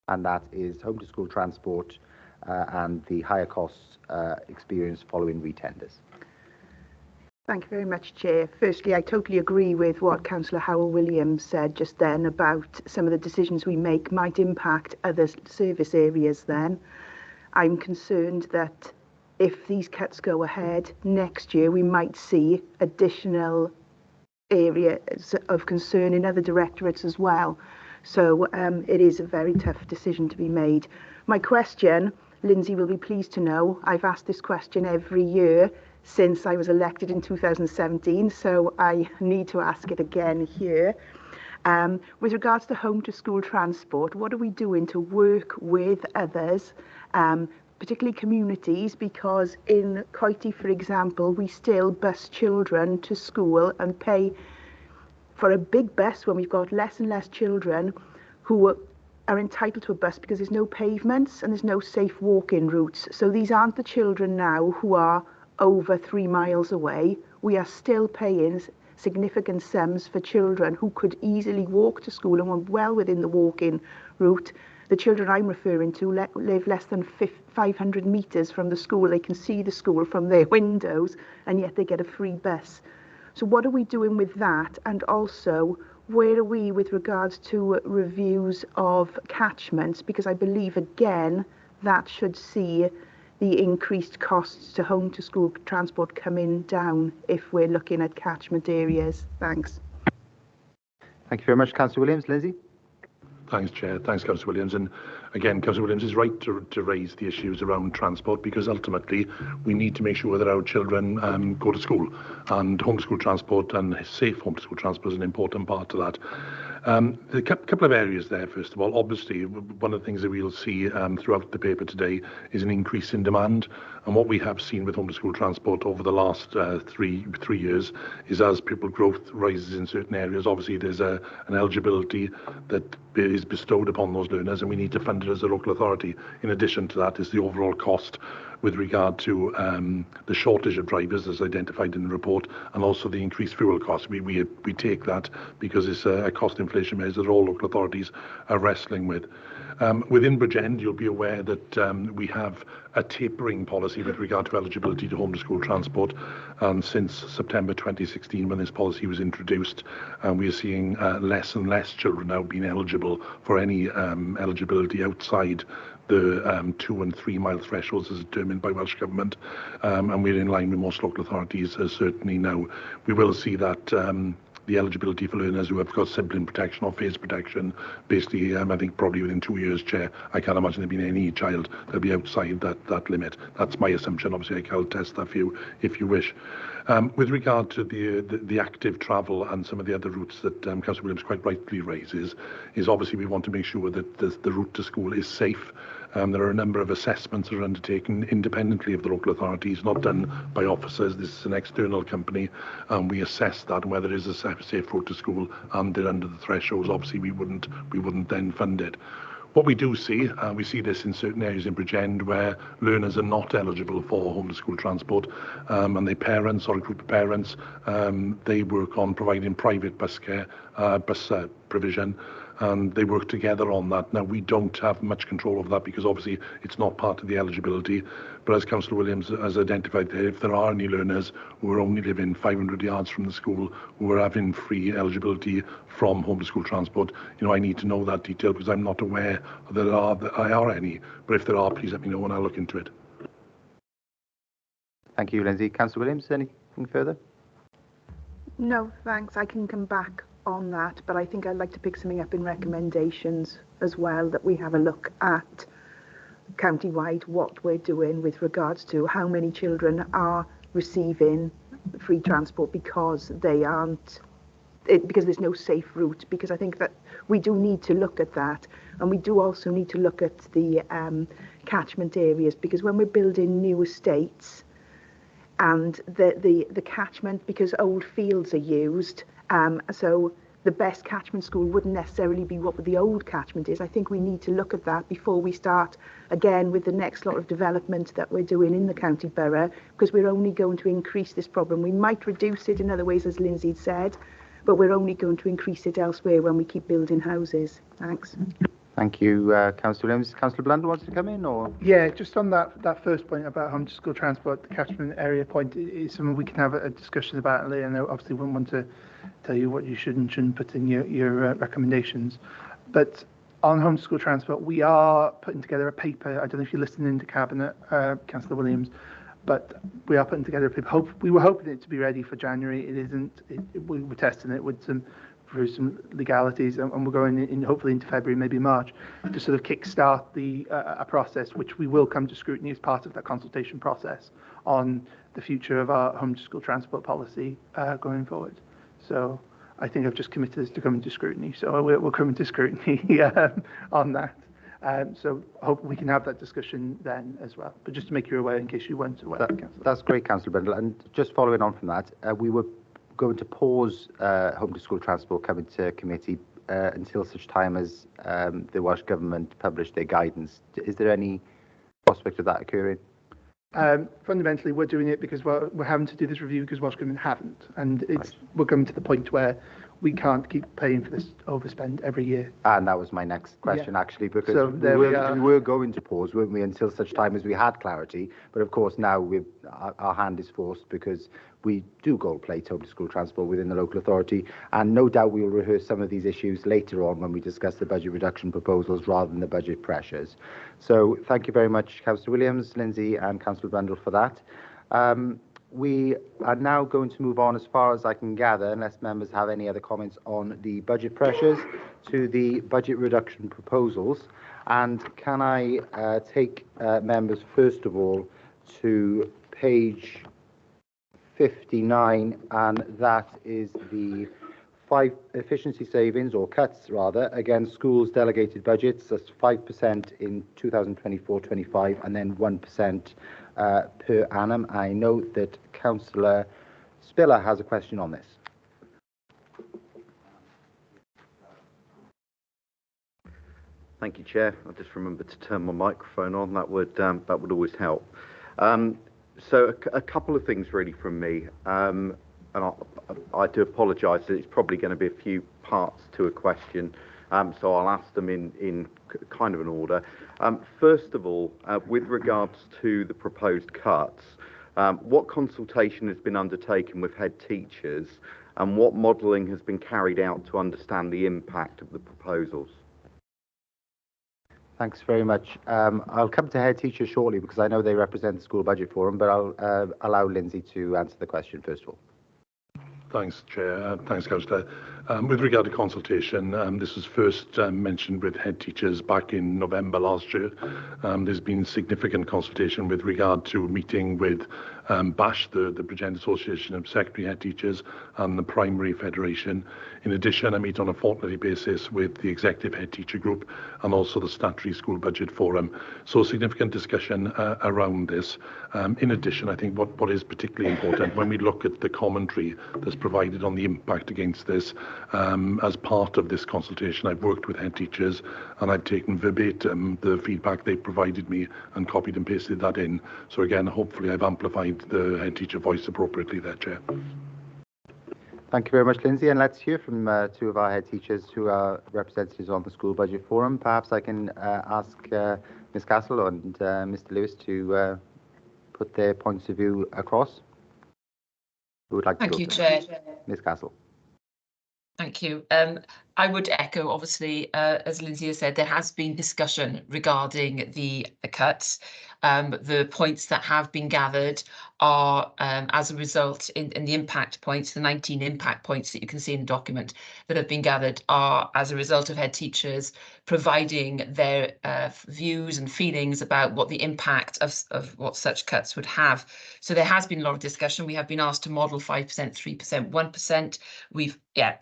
and that is home to school transport and the higher costs experienced following retenders. Thank you very much, Chair. Firstly, I totally agree with what Councillor Howell-Williams said just then about some of the decisions we make might impact other service areas then. I'm concerned that if these cuts go ahead next year, we might see additional areas of concern in other directorates as well. So it is a very tough decision to be made. My question, Lindsay will be pleased to know, I've asked this question every year since I was elected in 2017, so I need to ask it again here. With regards to home to school transport, what are we doing to work with others, particularly communities, because in Coity, for example, we still bus children to school and pay for a big bus when we've got less and less children who are entitled to a bus because there's no pavements and there's no safe walk-in routes. So these aren't the children now who are over 3 miles away. We are still paying significant sums for children who could easily walk to school and were well within the walk-in route. The children I'm referring to live less than 500 metres from the school. They can see the school from their windows, and yet they get a free bus. So what are we doing with that? And also, where are we with regards to reviews of catchments? Because I believe, again, that should see the increased costs to home to school transport coming down if we're looking at catchment areas. Thanks. Thank you very much, Councillor Williams. Lindsay? Thanks, Chair. Thanks, Councillor Williams. And again, Councillor Williams is right to raise the issues around transport, because ultimately we need to make sure that our children go to school, and home to school transport and safe home to school transport is an important part of that. A couple of areas there. First of all, obviously, one of the things that we'll see throughout the paper today is an increase in demand. And what we have seen with home to school transport over the last three years is, as pupil growth rises in certain areas, obviously there's an eligibility that is bestowed upon those learners, and we need to fund it as a local authority. In addition to that is the overall cost with regard to the shortage of drivers as identified in the report, and also the increased fuel costs. We take that because it's a cost inflation measure that all local authorities are wrestling with. Within Bridgend, you'll be aware that we have a tapering policy with regard to eligibility to home to school transport, and since September 2016, when this policy was introduced, we are seeing less and less children now being eligible for any eligibility outside the 2 and 3 mile thresholds as determined by Welsh Government, and we're in line with most local authorities certainly now. We will see that the eligibility for learners who have got sibling protection or phase protection, basically, I think probably within 2 years, Chair, I can't imagine there being any child that'll be outside that limit. That's my assumption. Obviously, I can test that for you if you wish. With regard to the active travel and some of the other routes that Councillor Williams quite rightly raises, is obviously we want to make sure that the route to school is safe. There are a number of assessments that are undertaken independently of the local authorities, not done by officers. This is an external company, and we assess that, and whether it is a safe route to school and they're under the thresholds, obviously we wouldn't then fund it. What we do see, we see this in certain areas in Bridgend where learners are not eligible for home to school transport, and their parents or a group of parents, they work on providing private bus provision, and they work together on that. Now, we don't have much control over that because obviously it's not part of the eligibility, but as Councillor Williams has identified there, if there are any learners who are only living 500 yards from the school who are having free eligibility from home to school transport, I need to know that detail because I'm not aware that there are any, but if there are, please let me know and I'll look into it. Thank you, Lindsay. Councillor Williams, anything further? No, thanks. I can come back on that, but I think I'd like to pick something up in recommendations as well, that we have a look at county-wide what we're doing with regards to how many children are receiving free transport because because there's no safe route, because I think that we do need to look at that, and we do also need to look at the catchment areas, because when we're building new estates and the catchment, because old fields are used, so the best catchment school wouldn't necessarily be what the old catchment is. I think we need to look at that before we start again with the next lot of development that we're doing in the county borough, because we're only going to increase this problem. We might reduce it in other ways, as Lindsay said, but we're only going to increase it elsewhere when we keep building houses. Thanks. Thank you, Councillor Williams. Councillor Blunder wants to come in, or? Yeah, just on that first point about home to school transport, the catchment area point is something we can have a discussion about later, and I obviously wouldn't want to tell you what you should and shouldn't put in your recommendations. But on home to school transport, we are putting together a paper. I don't know if you're listening to Cabinet, Councillor Williams, but we are putting together a paper. We were hoping it to be ready for January. It isn't. We were testing it with some through some legalities, and we're going in hopefully into February, maybe March, to sort of kickstart a process which we will come to scrutiny as part of that consultation process on the future of our home to school transport policy going forward. So I think I've just committed this to coming to scrutiny. So we're coming to scrutiny on that. So I hope we can have that discussion then as well. But just to make you aware, in case you weren't aware. That's great, Councillor Brindle. And just following on from that, we were going to pause home to school transport coming to committee until such time as the Welsh Government published their guidance. Is there any prospect of that occurring? Fundamentally, we're doing it because we're having to do this review because Welsh Government haven't. And we're coming to the point where we can't keep paying for this overspend every year. And that was my next question, actually, because So we were going to pause, weren't we, until such time as we had clarity. But of course, now our hand is forced because we do gold plate home to school transport within the local authority. And no doubt we will rehearse some of these issues later on when we discuss the budget reduction proposals rather than the budget pressures. So thank you very much, Councillor Williams, Lindsay and Councillor Brundle for that. We are now going to move on, as far as I can gather, unless members have any other comments on the budget pressures, to the budget reduction proposals. And can I take members, first of all, to page 59, and that is the 5 efficiency savings, or cuts rather, against schools' delegated budgets. That's 5% in 2024-25 and then 1% per annum. I note that Councillor Spiller has a question on this. Thank you, Chair. I just remembered to turn my microphone on. That would always help. So a couple of things really from me, and I do apologise that it's probably going to be a few parts to a question, so I'll ask them in kind of an order. First of all, with regards to the proposed cuts, what consultation has been undertaken with head teachers, and what modelling has been carried out to understand the impact of the proposals? Thanks very much. I'll come to head teachers shortly because I know they represent the school budget forum, but I'll allow Lindsay to answer the question first of all. Thanks, Chair. Thanks, Councillor. With regard to consultation, this was first mentioned with head teachers back in November last year. There's been significant consultation with regard to meeting with BASH, the Bridgend Association of Secondary Head Teachers, and the Primary Federation. In addition, I meet on a fortnightly basis with the Executive Head Teacher Group and also the Statutory School Budget Forum. So significant discussion around this. In addition, I think what is particularly important when we look at the commentary that's provided on the impact against this, as part of this consultation, I've worked with head teachers and I've taken verbatim the feedback they provided me and copied and pasted that in. So again, hopefully I've amplified the head teacher voice appropriately there, Chair. Thank you very much, Lindsay. And let's hear from two of our head teachers who are representatives on the School Budget Forum. Perhaps I can ask Ms Castle and Mr Lewis to put their points of view across. Who would like to go? Thank you, Chair. Ms Castle. Thank you. I would echo, obviously, as Lindsay has said, there has been discussion regarding the cuts. The points that have been gathered are as a result in the impact points, the 19 impact points that you can see in the document that have been gathered are as a result of head teachers providing their views and feelings about what the impact of what such cuts would have. So there has been a lot of discussion. We have been asked to model 5%, 3%, 1%.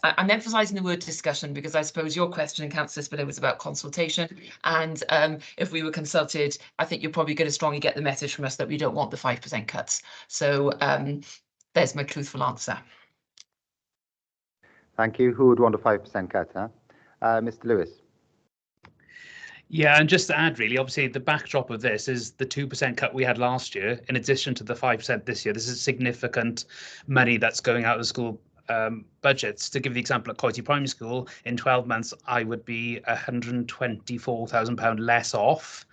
I'm emphasising the word discussion because I suppose your question, Councillor Spiller, was about consultation. And if we were consulted, I think you're probably going to strongly get the message from us that we don't want the 5% cuts. So there's my truthful answer. Thank you. Who would want a 5% cut, huh? Mr Lewis. Yeah, and just to add, really, obviously, the backdrop of this is the 2% cut we had last year, in addition to the 5% this year. This is significant money that's going out of the school budgets. To give the example at Coity Primary School, in 12 months, I would be £124,000 less off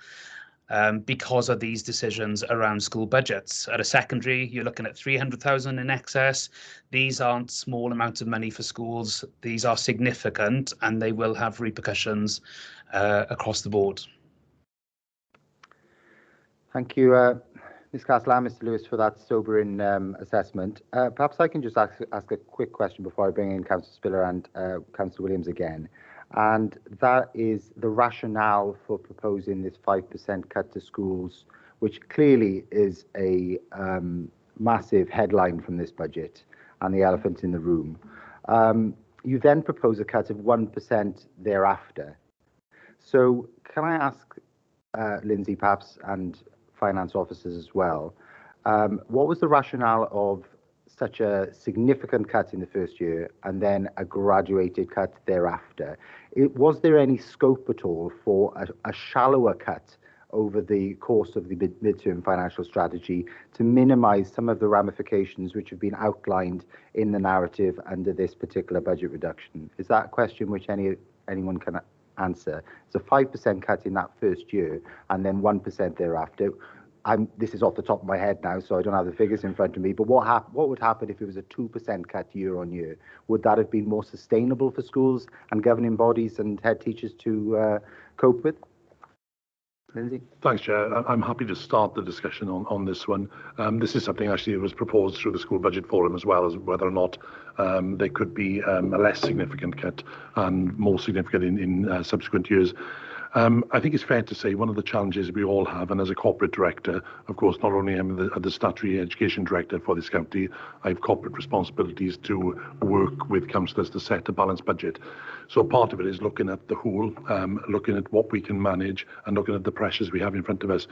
because of these decisions around school budgets. At a secondary, you're looking at 300,000 in excess. These aren't small amounts of money for schools. These are significant and they will have repercussions across the board. Thank you, Ms. Castle and Mr. Lewis for that sobering assessment. Perhaps I can just ask a quick question before I bring in Councillor Spiller and Councillor Williams again. And that is the rationale for proposing this 5% cut to schools, which clearly is a massive headline from this budget and the elephant in the room. You then propose a cut of 1% thereafter. So can I ask Lindsay, perhaps, and finance officers as well, what was the rationale of such a significant cut in the first year and then a graduated cut thereafter? Was there any scope at all for a shallower cut over the course of the midterm financial strategy to minimise some of the ramifications which have been outlined in the narrative under this particular budget reduction? Is that a question which anyone can answer? It's a 5% cut in that first year and then 1% thereafter. This is off the top of my head now, so I don't have the figures in front of me, but what would happen if it was a 2% cut year on year? Would that have been more sustainable for schools and governing bodies and head teachers to cope with? Lindsay? Thanks, Chair. I'm happy to start the discussion on this one. This is something actually that was proposed through the School Budget Forum as well, as whether or not there could be a less significant cut and more significant in subsequent years. I think it's fair to say one of the challenges we all have, and as a corporate director, of course, not only am I the statutory education director for this county, I have corporate responsibilities to work with councillors to set a balanced budget. So part of it is looking at the whole, looking at what we can manage and looking at the pressures we have in front of us.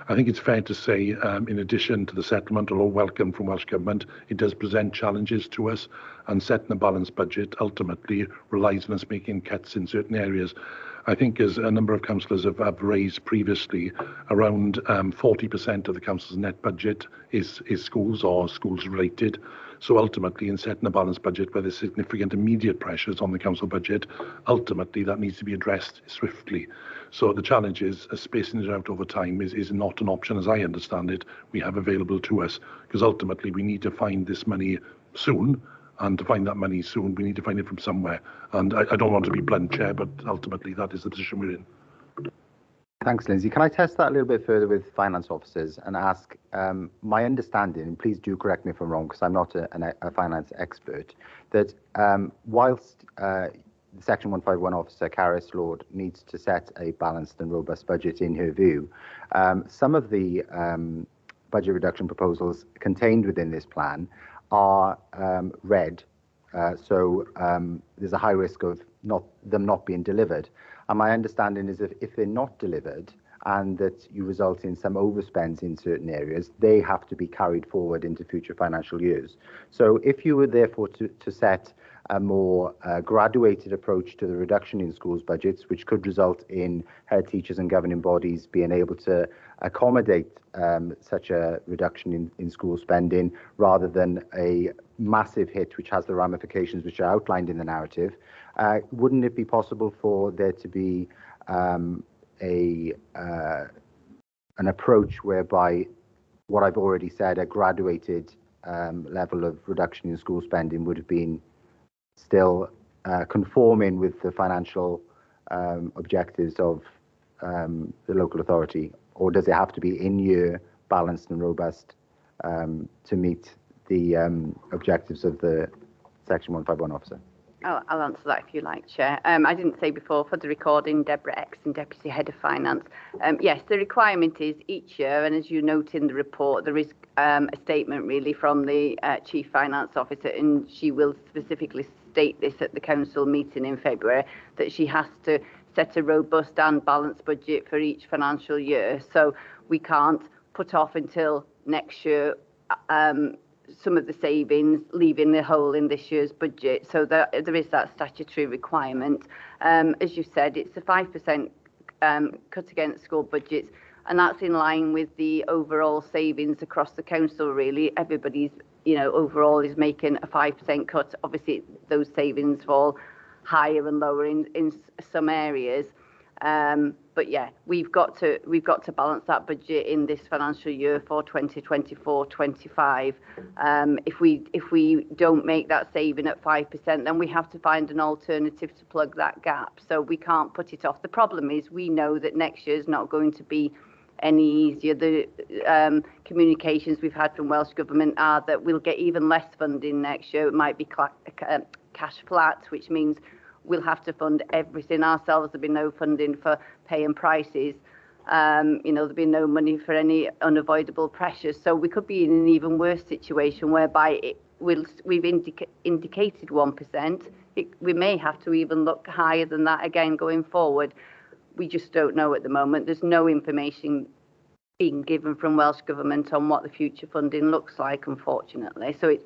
I think it's fair to say, in addition to the settlement, although welcome from Welsh Government, it does present challenges to us, and setting a balanced budget ultimately relies on us making cuts in certain areas. I think, as a number of councillors have raised previously, around 40% of the council's net budget is schools or schools related. So ultimately, in setting a balanced budget where there's significant immediate pressures on the council budget, ultimately that needs to be addressed swiftly. So the challenge is spacing it out over time is not an option, as I understand it, we have available to us, because ultimately we need to find this money soon. And to find that money soon, we need to find it from somewhere. And I don't want to be blunt, Chair, but ultimately that is the position we're in. Thanks, Lindsay. Can I test that a little bit further with finance officers and ask, my understanding, and please do correct me if I'm wrong, because I'm not a finance expert, that whilst Section 151 officer Caris Lord needs to set a balanced and robust budget in her view, some of the budget reduction proposals contained within this plan are red, so there's a high risk of them not being delivered. And my understanding is that if they're not delivered and that you result in some overspends in certain areas, they have to be carried forward into future financial years. So if you were therefore to set a more graduated approach to the reduction in schools' budgets, which could result in head teachers and governing bodies being able to accommodate such a reduction in school spending rather than a massive hit which has the ramifications which are outlined in the narrative, wouldn't it be possible for there to be an approach whereby what I've already said, a graduated level of reduction in school spending would have been still conforming with the financial objectives of the local authority? Or does it have to be in-year, balanced and robust to meet the objectives of the Section 151 officer? I'll answer that if you like, Chair. I didn't say before, for the recording, Deborah Exton, Deputy Head of Finance. Yes, the requirement is each year, and as you note in the report, there is a statement really from the Chief Finance Officer, and she will specifically state this at the Council meeting in February, that she has to set a robust and balanced budget for each financial year. So we can't put off until next year some of the savings, leaving the hole in this year's budget. So there is that statutory requirement. As you said, it's a 5% cut against school budgets, and that's in line with the overall savings across the council, really. Everybody's, overall is making a 5% cut. Obviously, those savings fall higher and lower in some areas. But yeah, we've got to balance that budget in this financial year for 2024-25. If we don't make that saving at 5%, then we have to find an alternative to plug that gap. So we can't put it off. The problem is we know that next year is not going to be any easier. The communications we've had from Welsh Government are that we'll get even less funding next year. It might be cash flat, which means we'll have to fund everything ourselves. There'll be no funding for pay and prices. There'll be no money for any unavoidable pressures. So we could be in an even worse situation whereby we've indicated 1%. We may have to even look higher than that again going forward. We just don't know at the moment. There's no information being given from Welsh Government on what the future funding looks like, unfortunately. So it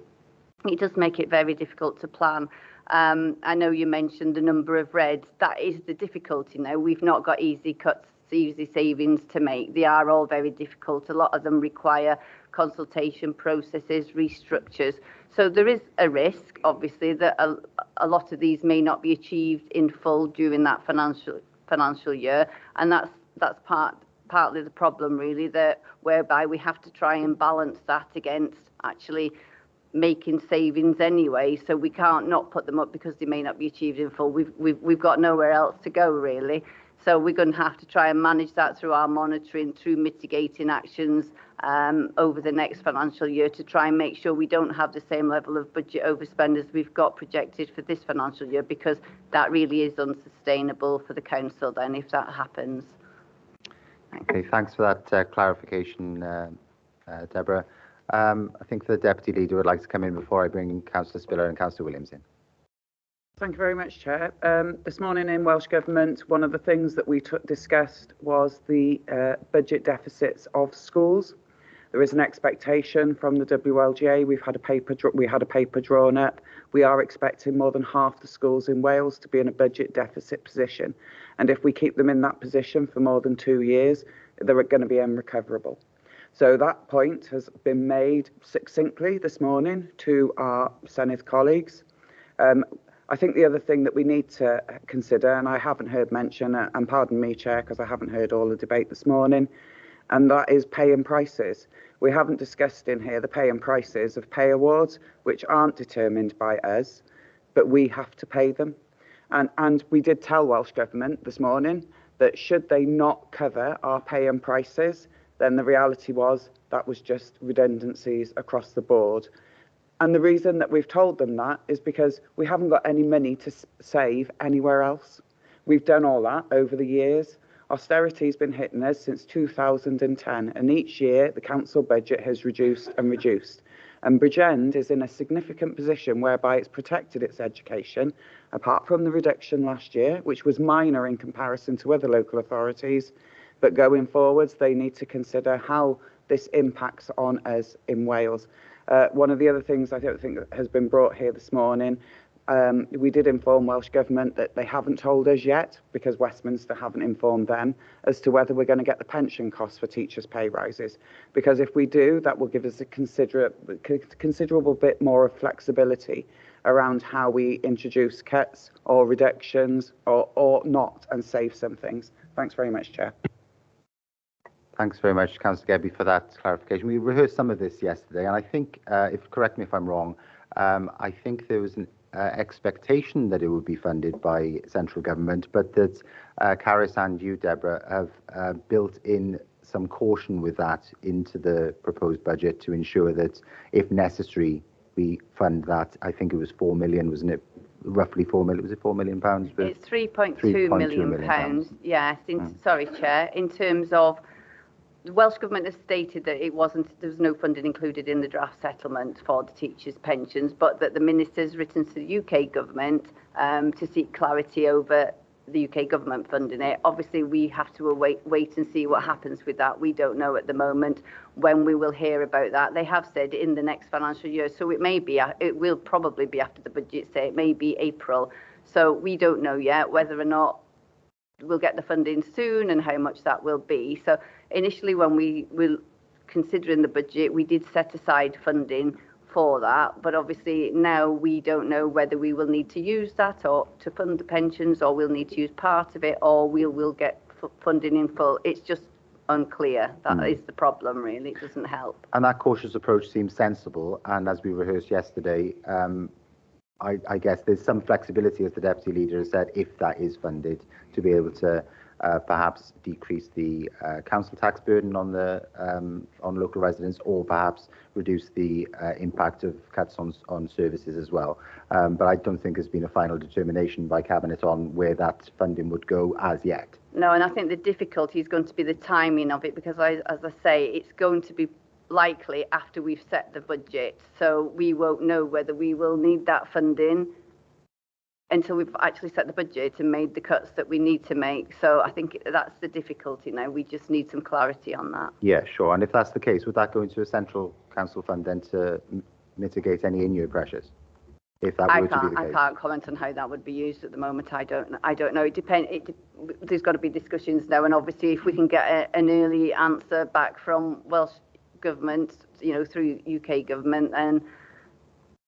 does make it very difficult to plan. I know you mentioned the number of reds. That is the difficulty now. We've not got easy cuts, easy savings to make. They are all very difficult. A lot of them require consultation processes, restructures. So there is a risk, obviously, that a lot of these may not be achieved in full during that financial year, and that's partly the problem, really, that whereby we have to try and balance that against actually making savings anyway. So we can't not put them up because they may not be achieved in full. We've got nowhere else to go, really. So we're going to have to try and manage that through our monitoring, through mitigating actions over the next financial year to try and make sure we don't have the same level of budget overspend as we've got projected for this financial year, because that really is unsustainable for the council then if that happens. Okay, thanks for that clarification, Deborah. I think the Deputy Leader would like to come in before I bring Councillor Spiller and Councillor Williams in. Thank you very much, Chair. This morning in Welsh Government, one of the things that we discussed was the budget deficits of schools. There is an expectation from the WLGA. We had a paper drawn up. We are expecting more than half the schools in Wales to be in a budget deficit position. And if we keep them in that position for more than 2 years, they're going to be unrecoverable. So that point has been made succinctly this morning to our Senedd colleagues. I think the other thing that we need to consider, and I haven't heard mention, and pardon me, Chair, because I haven't heard all the debate this morning, and that is pay and prices. We haven't discussed in here the pay and prices of pay awards, which aren't determined by us, but we have to pay them. And we did tell Welsh Government this morning that should they not cover our pay and prices, then the reality was that was just redundancies across the board. And the reason that we've told them that is because we haven't got any money to save anywhere else. We've done all that over the years. Austerity's been hitting us since 2010, and each year the council budget has reduced and reduced. And Bridgend is in a significant position whereby it's protected its education, apart from the reduction last year, which was minor in comparison to other local authorities. But going forwards, they need to consider how this impacts on us in Wales. One of the other things I don't think has been brought here this morning, we did inform Welsh Government that they haven't told us yet, because Westminster haven't informed them, as to whether we're going to get the pension costs for teachers' pay rises. Because if we do, that will give us a considerable bit more of flexibility around how we introduce cuts or reductions or not, and save some things. Thanks very much, Chair. Thanks very much, Councillor Gebby, for that clarification. We rehearsed some of this yesterday, and I think, correct me if I'm wrong, I think there was an expectation that it would be funded by central government, but that Caris and you, Deborah, have built in some caution with that into the proposed budget to ensure that, if necessary, we fund that. I think it was 4 million, wasn't it? Roughly 4 million. Was it 4 million pounds? It's 3.2 million pounds. Yes. Sorry, Chair. In terms of the Welsh Government has stated that there was no funding included in the draft settlement for the teachers' pensions, but that the Minister's written to the UK Government to seek clarity over the UK Government funding it. Obviously, we have to wait and see what happens with that. We don't know at the moment when we will hear about that. They have said in the next financial year, so it will probably be after the budget say, it may be April. So we don't know yet whether or not we'll get the funding soon and how much that will be. So initially, when we were considering the budget, we did set aside funding for that, but obviously now we don't know whether we will need to use that or to fund the pensions, or we'll need to use part of it, or we will get funding in full. It's just unclear. That is the problem, really. It doesn't help. And that cautious approach seems sensible, and as we rehearsed yesterday, I guess there's some flexibility, as the Deputy Leader has said, if that is funded, to be able to perhaps decrease the council tax burden on the on local residents, or perhaps reduce the impact of cuts on services as well. But I don't think there's been a final determination by Cabinet on where that funding would go as yet. No, and I think the difficulty is going to be the timing of it, because as I say, it's going to be likely after we've set the budget. So we won't know whether we will need that funding until we've actually set the budget and made the cuts that we need to make. So I think that's the difficulty now. We just need some clarity on that. Yeah, sure. And if that's the case, would that go into a central council fund then to mitigate any in-year pressures? If that were to be the case. I can't comment on how that would be used at the moment. I don't know. It depends. There's got to be discussions now, and obviously, if we can get an early answer back from Welsh Government, through UK Government, then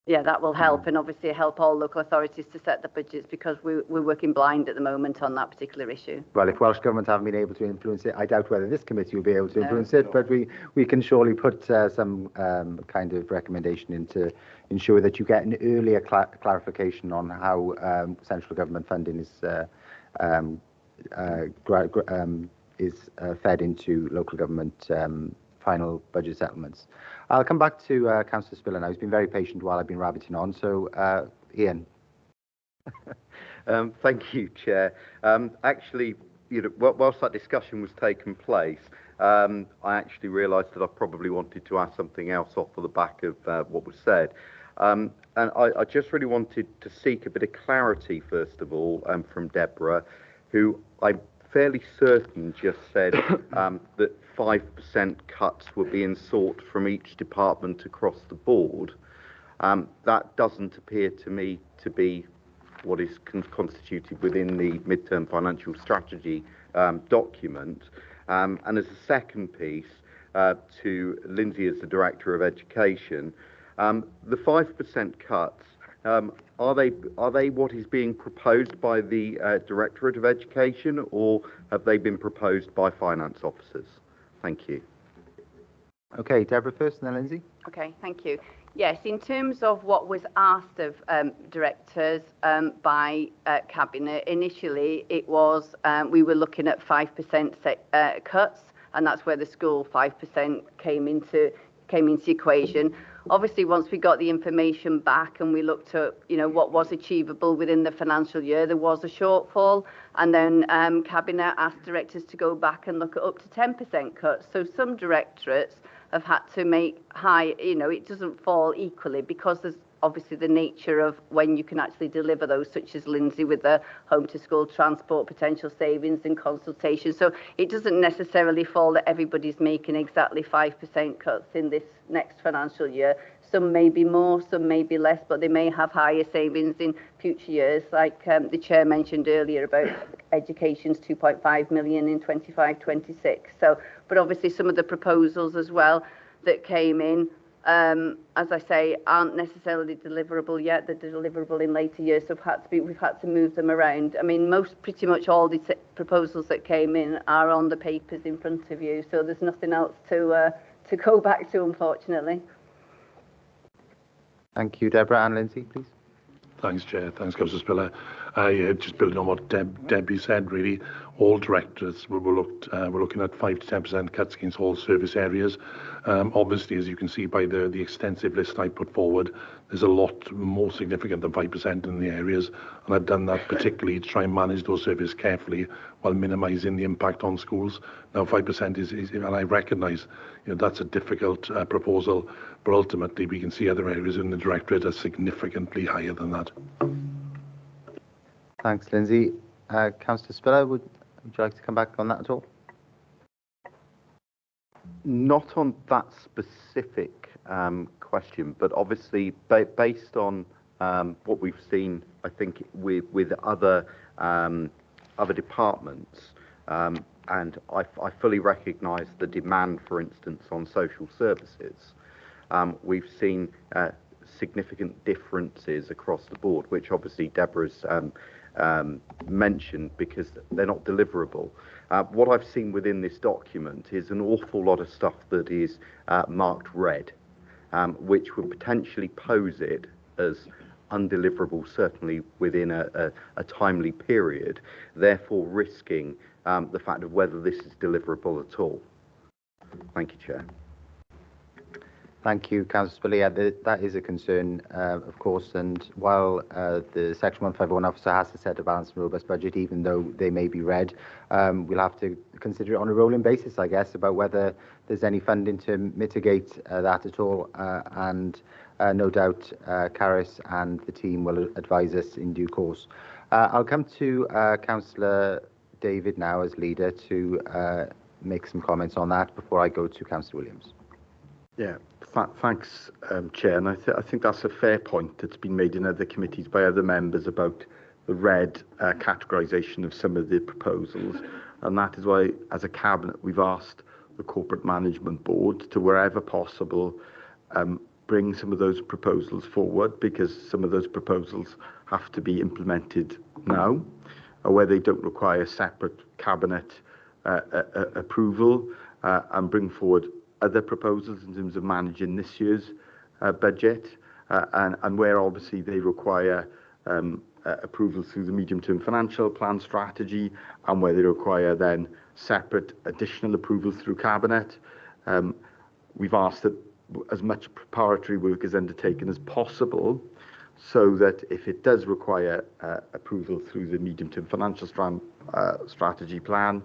yeah, that will help, and obviously help all local authorities to set the budgets, because we're working blind at the moment on that particular issue. Well, if Welsh Government haven't been able to influence it, I doubt whether this committee will be able to influence it, but we can surely put some kind of recommendation in to ensure that you get an earlier clarification on how central government funding is fed into local government final budget settlements. I'll come back to Councillor Spiller now. He's been very patient while I've been rabbiting on. So, Ian. Thank you, Chair. Actually, whilst that discussion was taking place, I actually realised that I probably wanted to ask something else off of the back of what was said. And I just really wanted to seek a bit of clarity, first of all, from Deborah, who I'm fairly certain just said that 5% cuts were being sought from each department across the board. That doesn't appear to me to be what is constituted within the midterm financial strategy document. And as a second piece, to Lindsay as the Director of Education, the 5% cuts, are they what is being proposed by the Directorate of Education, or have they been proposed by finance officers? Thank you. Okay, Deborah first, and then Lindsay. Okay, thank you. Yes, in terms of what was asked of directors by Cabinet, initially it was we were looking at 5% cuts, and that's where the school 5% came into the equation. Obviously, once we got the information back and we looked at, what was achievable within the financial year, there was a shortfall, and then Cabinet asked directors to go back and look at up to 10% cuts. So some directorates have had to make high, it doesn't fall equally, because there's obviously the nature of when you can actually deliver those, such as Lindsay with the home to school transport, potential savings and consultation. So it doesn't necessarily fall that everybody's making exactly 5% cuts in this next financial year. Some may be more, some may be less, but they may have higher savings in future years, like the Chair mentioned earlier about education's 2.5 million in 25-26. So, but obviously some of the proposals as well that came in, as I say, aren't necessarily deliverable yet. They're deliverable in later years, so we've had to move them around. I mean, pretty much all the proposals that came in are on the papers in front of you, so there's nothing else to go back to, unfortunately. Thank you, Deborah. And Lindsay, please. Thanks, Chair. Thanks, Councillor Spiller. Just building on what Debbie said, really, all directors we're looking at 5 to 10% cuts against all service areas. Obviously, as you can see by the extensive list I put forward, there's a lot more significant than 5% in the areas, and I've done that particularly to try and manage those services carefully while minimising the impact on schools. Now, 5% is and I recognise, that's a difficult proposal, but ultimately we can see other areas in the Directorate are significantly higher than that. Thanks, Lindsay. Councillor Spiller, would you like to come back on that at all? Not on that specific question, but obviously based on what we've seen, I think with other departments, and I fully recognise the demand, for instance, on social services. We've seen significant differences across the board, which obviously Deborah's mentioned, because they're not deliverable. What I've seen within this document is an awful lot of stuff that is marked red, which would potentially pose it as undeliverable, certainly within a timely period, therefore risking the fact of whether this is deliverable at all. Thank you, Chair. Thank you, Councillor Spiller. Yeah, that is a concern, of course, and while the Section 151 officer has to set a balanced and robust budget, even though they may be red, we'll have to consider it on a rolling basis, I guess, about whether there's any funding to mitigate that at all, and no doubt Caris and the team will advise us in due course. I'll come to Councillor David now as leader to make some comments on that before I go to Councillor Williams. Yeah, thanks, Chair. And I think that's a fair point that's been made in other committees by other members about the red categorisation of some of the proposals. And that is why, as a Cabinet, we've asked the Corporate Management Board to, wherever possible, bring some of those proposals forward, because some of those proposals have to be implemented now, or where they don't require separate Cabinet approval, and bring forward other proposals in terms of managing this year's budget, and where obviously they require approval through the medium-term financial plan strategy, and where they require then separate additional approval through Cabinet. We've asked that as much preparatory work is undertaken as possible, so that if it does require approval through the medium-term financial strategy plan,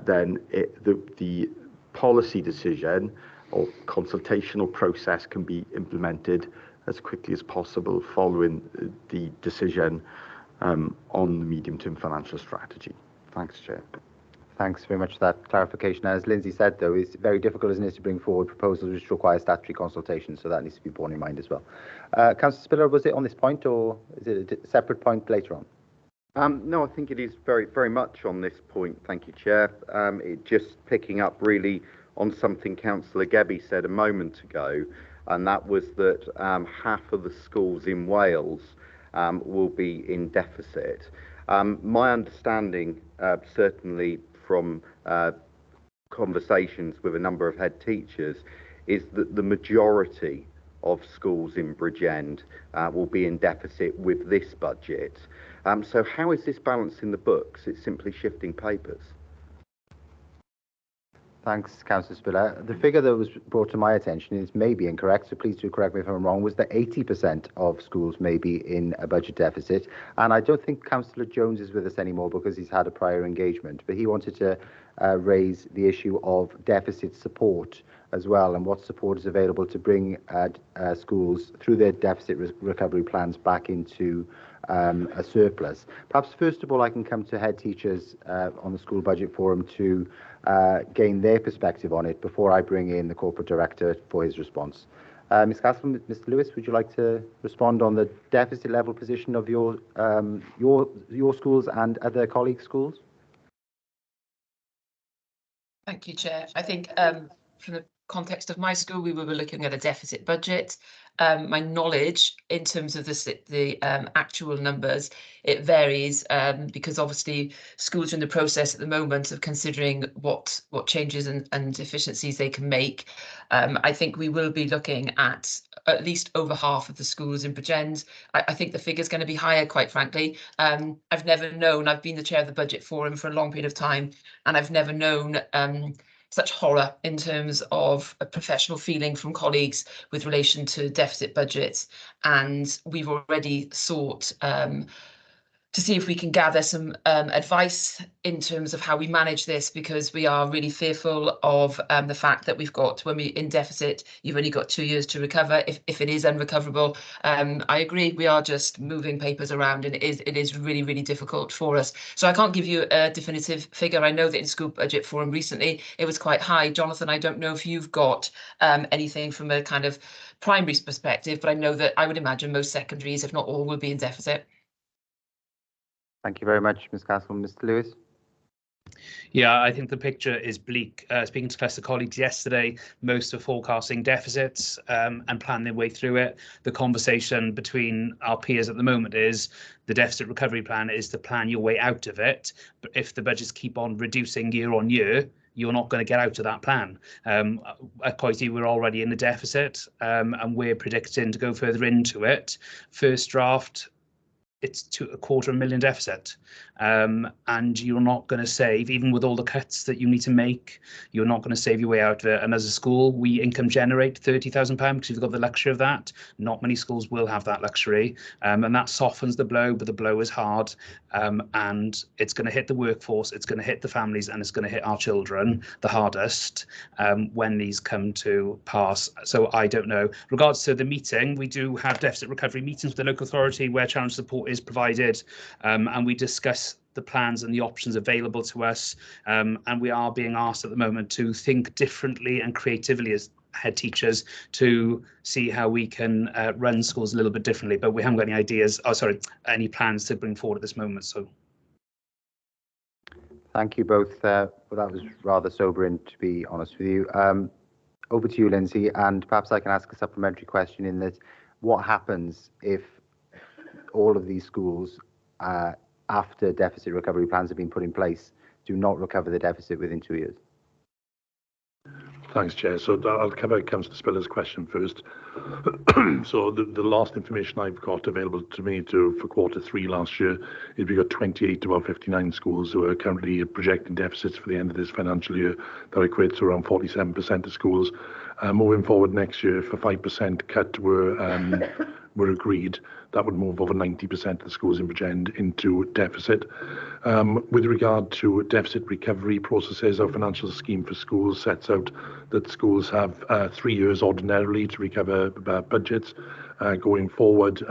then the policy decision or consultational process can be implemented as quickly as possible following the decision on the medium-term financial strategy. Thanks, Chair. Thanks very much for that clarification. As Lindsay said, though, it's very difficult, isn't it, to bring forward proposals which require statutory consultation, so that needs to be borne in mind as well. Councillor Spiller, was it on this point, or is it a separate point later on? No, I think it is very much on this point. Thank you, Chair. It just picking up really on something Councillor Gebby said a moment ago, and that was that half of the schools in Wales will be in deficit. My understanding, certainly from conversations with a number of head teachers, is that the majority of schools in Bridgend will be in deficit with this budget. So how is this balanced in the books? It's simply shifting papers. Thanks, Councillor Spiller. The figure that was brought to my attention is maybe incorrect, so please do correct me if I'm wrong, was that 80% of schools may be in a budget deficit. And I don't think Councillor Jones is with us anymore because he's had a prior engagement, but he wanted to raise the issue of deficit support as well, and what support is available to bring schools through their deficit recovery plans back into a surplus. Perhaps first of all I can come to head teachers on the school budget forum to gain their perspective on it before I bring in the corporate director for his response. Ms. Castle, Mr. Lewis, would you like to respond on the deficit level position of your schools and other colleagues' schools? Thank you, Chair. I think from the context of my school, we were looking at a deficit budget. My knowledge in terms of the actual numbers, it varies because obviously schools are in the process at the moment of considering what changes and efficiencies they can make. I think we will be looking at least over half of the schools in Bridgend. I think the figure's going to be higher, quite frankly. I've never known, I've been the chair of the budget forum for a long period of time, and I've never known such horror in terms of a professional feeling from colleagues with relation to deficit budgets. And we've already sought to see if we can gather some advice in terms of how we manage this, because we are really fearful of the fact that we've got, when we're in deficit, you've only got 2 years to recover if it is unrecoverable. I agree, we are just moving papers around, and it is really, really difficult for us. So I can't give you a definitive figure. I know that in School Budget Forum recently, it was quite high. Jonathan, I don't know if you've got anything from a kind of primary perspective, but I know that I would imagine most secondaries, if not all, will be in deficit. Thank you very much, Ms. Castle. Mr. Lewis? Yeah, I think the picture is bleak. Speaking to cluster colleagues yesterday, most are forecasting deficits and plan their way through it. The conversation between our peers at the moment is the deficit recovery plan is to plan your way out of it. But if the budgets keep on reducing year on year, you're not going to get out of that plan. At Coity, we're already in the deficit and we're predicting to go further into it. First draft it's to $250,000 deficit, and you're not going to save, even with all the cuts that you need to make, you're not going to save your way out of it. And as a school, we income generate £30,000 because you've got the luxury of that. Not many schools will have that luxury, and that softens the blow, but the blow is hard, and it's going to hit the workforce, it's going to hit the families, and it's going to hit our children the hardest when these come to pass. So I don't know. Regards to the meeting, we do have deficit recovery meetings with the local authority where challenge support is provided, and we discuss the plans and the options available to us, and we are being asked at the moment to think differently and creatively as head teachers to see how we can run schools a little bit differently, but we haven't got any ideas, any plans to bring forward at this moment. So thank you both. Well, that was rather sobering, to be honest with you. Over to you, Lindsay, and perhaps I can ask a supplementary question in that what happens if all of these schools, after deficit recovery plans have been put in place, do not recover the deficit within 2 years? Thanks, Chair. So I'll cover Councillor Spiller's question first. So the last information I've got available to me for Q3 last year is we've got 28 of our 59 schools who are currently projecting deficits for the end of this financial year. That equates to around 47% of schools. Moving forward next year, if a 5% cut were agreed, that would move over 90% of the schools in Bridgend into deficit. With regard to deficit recovery processes, our financial scheme for schools sets out that schools have 3 years ordinarily to recover budgets. Going forward,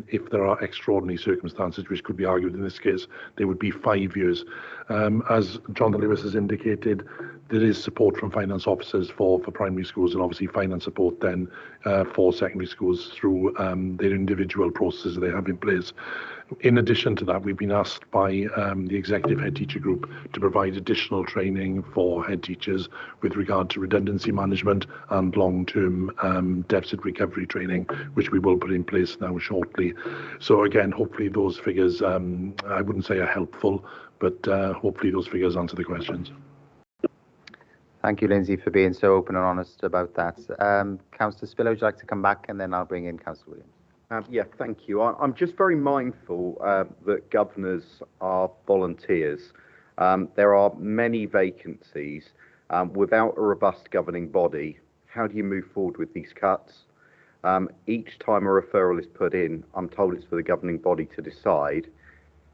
if there are extraordinary circumstances, which could be argued in this case, they would be 5 years. As Jonathan Lewis has indicated, there is support from finance officers for primary schools, and obviously finance support then for secondary schools through their individual processes they have in place. In addition to that, we've been asked by the Executive Head Teacher Group to provide additional training for head teachers with regard to redundancy management and long-term deficit recovery training, which we will put in place now shortly. So again, hopefully those figures, I wouldn't say are helpful, but hopefully those figures answer the questions. Thank you, Lindsay, for being so open and honest about that. Councillor Spiller, would you like to come back, and then I'll bring in Councillor Williams. Yeah, thank you. I'm just very mindful that governors are volunteers. There are many vacancies. Without a robust governing body, how do you move forward with these cuts? Each time a referral is put in, I'm told it's for the governing body to decide.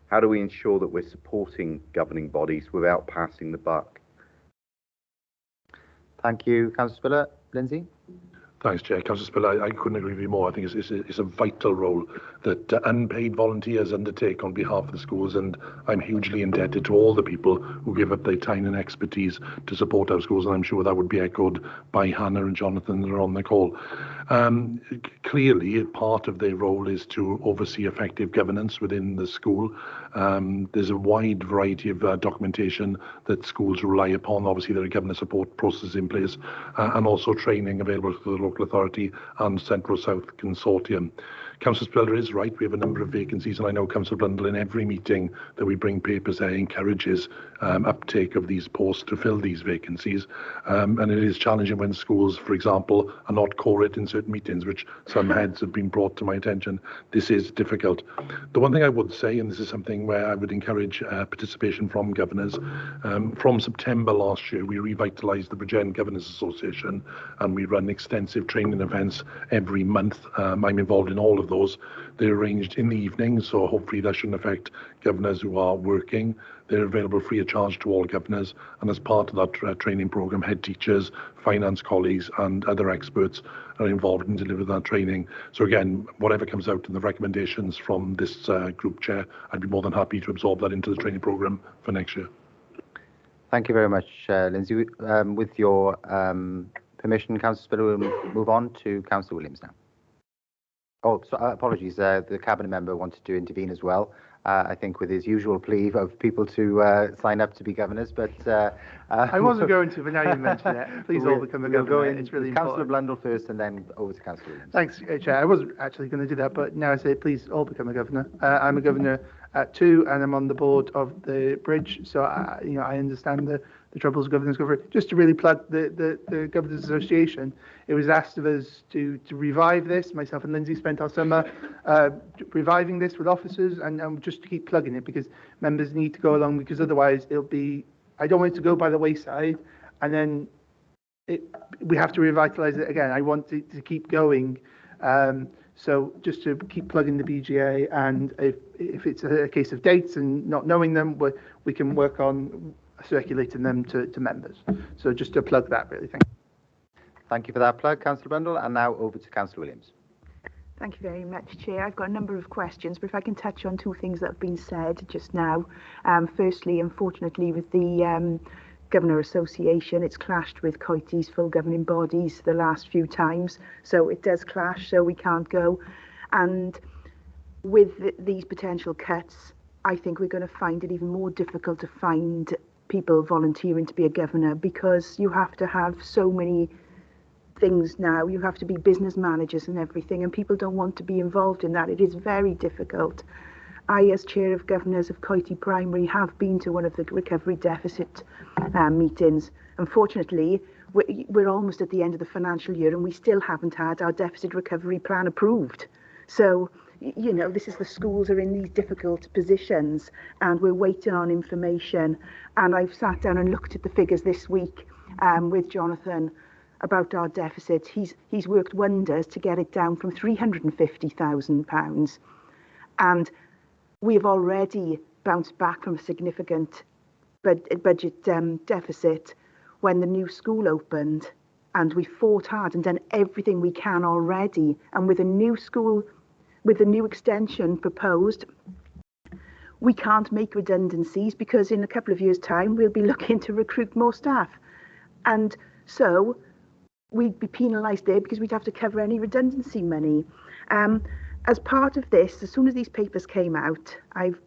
How do we ensure that we're supporting governing bodies without passing the buck? Thank you, Councillor Spiller. Lindsay? Thanks, Chair. Councillor Spiller, I couldn't agree with you more. I think it's a vital role that unpaid volunteers undertake on behalf of the schools, and I'm hugely indebted to all the people who give up their time and expertise to support our schools, and I'm sure that would be echoed by Hannah and Jonathan that are on the call. Clearly, part of their role is to oversee effective governance within the school. There's a wide variety of documentation that schools rely upon. Obviously, there are governance support processes in place, and also training available to the local authority and Central South Consortium. Councillor Spiller is right. We have a number of vacancies, and I know Councillor Blundell in every meeting that we bring papers there encourages uptake of these posts to fill these vacancies. And it is challenging when schools, for example, are not quorate in certain meetings, which some heads have been brought to my attention. This is difficult. The one thing I would say, and this is something where I would encourage participation from governors, from September last year, we revitalised the Bridgend Governors Association, and we run extensive training events every month. I'm involved in all of those. They're arranged in the evening, so hopefully that shouldn't affect governors who are working. They're available free of charge to all governors, and as part of that training programme, head teachers, finance colleagues and other experts are involved in delivering that training. So again, whatever comes out in the recommendations from this group chair, I'd be more than happy to absorb that into the training programme for next year. Thank you very much, Lindsay. With your permission, Councillor Spiller, we'll move on to Councillor Williams now. Oh, so, apologies. The Cabinet member wanted to intervene as well. I think with his usual plea of people to sign up to be governors, but I wasn't going to, but now you mention it. Please all become a governor. It's really important. Councillor Blundell first, and then over to Councillor Williams. Thanks, Chair. I wasn't actually going to do that, but now I say please all become a governor. I'm a governor too, and I'm on the board of the bridge, so I understand the troubles governors go through. Just to really plug the Governors Association, it was asked of us to revive this. Myself and Lindsay spent our summer reviving this with officers, and just to keep plugging it, because members need to go along, because otherwise it'll be, I don't want it to go by the wayside, and then we have to revitalise it again. I want it to keep going. So just to keep plugging the BGA, and if it's a case of dates and not knowing them, we can work on circulating them to members. So just to plug that, really. Thank you. Thank you for that plug, Councillor Bundle. And now over to Councillor Williams. Thank you very much, Chair. I've got a number of questions, but if I can touch on two things that have been said just now. Firstly, unfortunately, with the Governor Association, it's clashed with COIT's full governing bodies the last few times, so it does clash, so we can't go. And with these potential cuts, I think we're going to find it even more difficult to find people volunteering to be a governor, because you have to have so many things now. You have to be business managers and everything, and people don't want to be involved in that. It is very difficult. I, as Chair of Governors of Coity Primary, have been to one of the recovery deficit meetings. Unfortunately, we're almost at the end of the financial year and we still haven't had our deficit recovery plan approved. So, you know, this is, the schools are in these difficult positions and we're waiting on information. And I've sat down and looked at the figures this week with Jonathan about our deficit. He's worked wonders to get it down from £350,000. And we've already bounced back from a significant budget deficit when the new school opened, and we fought hard and done everything we can already. And with a new school, with the new extension proposed, we can't make redundancies, because in a couple of years' time we'll be looking to recruit more staff. And so we'd be penalised there because we'd have to cover any redundancy money. As part of this, as soon as these papers came out, I've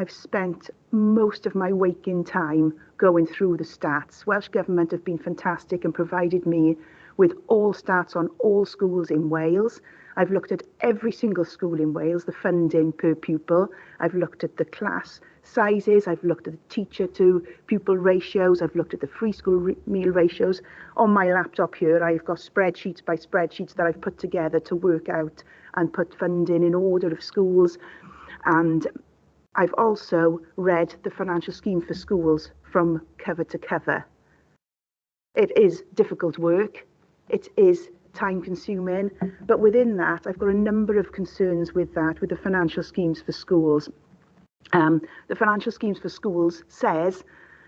spent most of my waking time going through the stats. Welsh Government have been fantastic and provided me with all stats on all schools in Wales. I've looked at every single school in Wales, the funding per pupil. I've looked at the class sizes. I've looked at the teacher to pupil ratios. I've looked at the free school meal ratios. On my laptop here, I've got spreadsheets by spreadsheets that I've put together to work out and put funding in order of schools. And I've also read the financial scheme for schools from cover to cover. It is difficult work. It is time consuming, but within that, I've got a number of concerns with that, with the financial schemes for schools. The financial schemes for schools says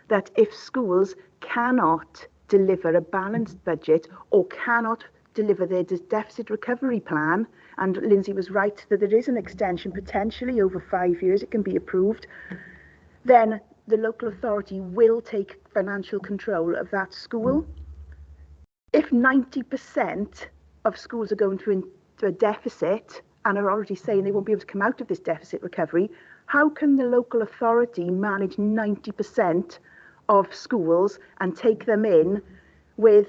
that if schools cannot deliver a balanced budget or cannot deliver their deficit recovery plan, and Lindsay was right that there is an extension potentially over 5 years, it can be approved, then the local authority will take financial control of that school. If 90% of schools are going into a deficit and are already saying they won't be able to come out of this deficit recovery, how can the local authority manage 90% of schools and take them in with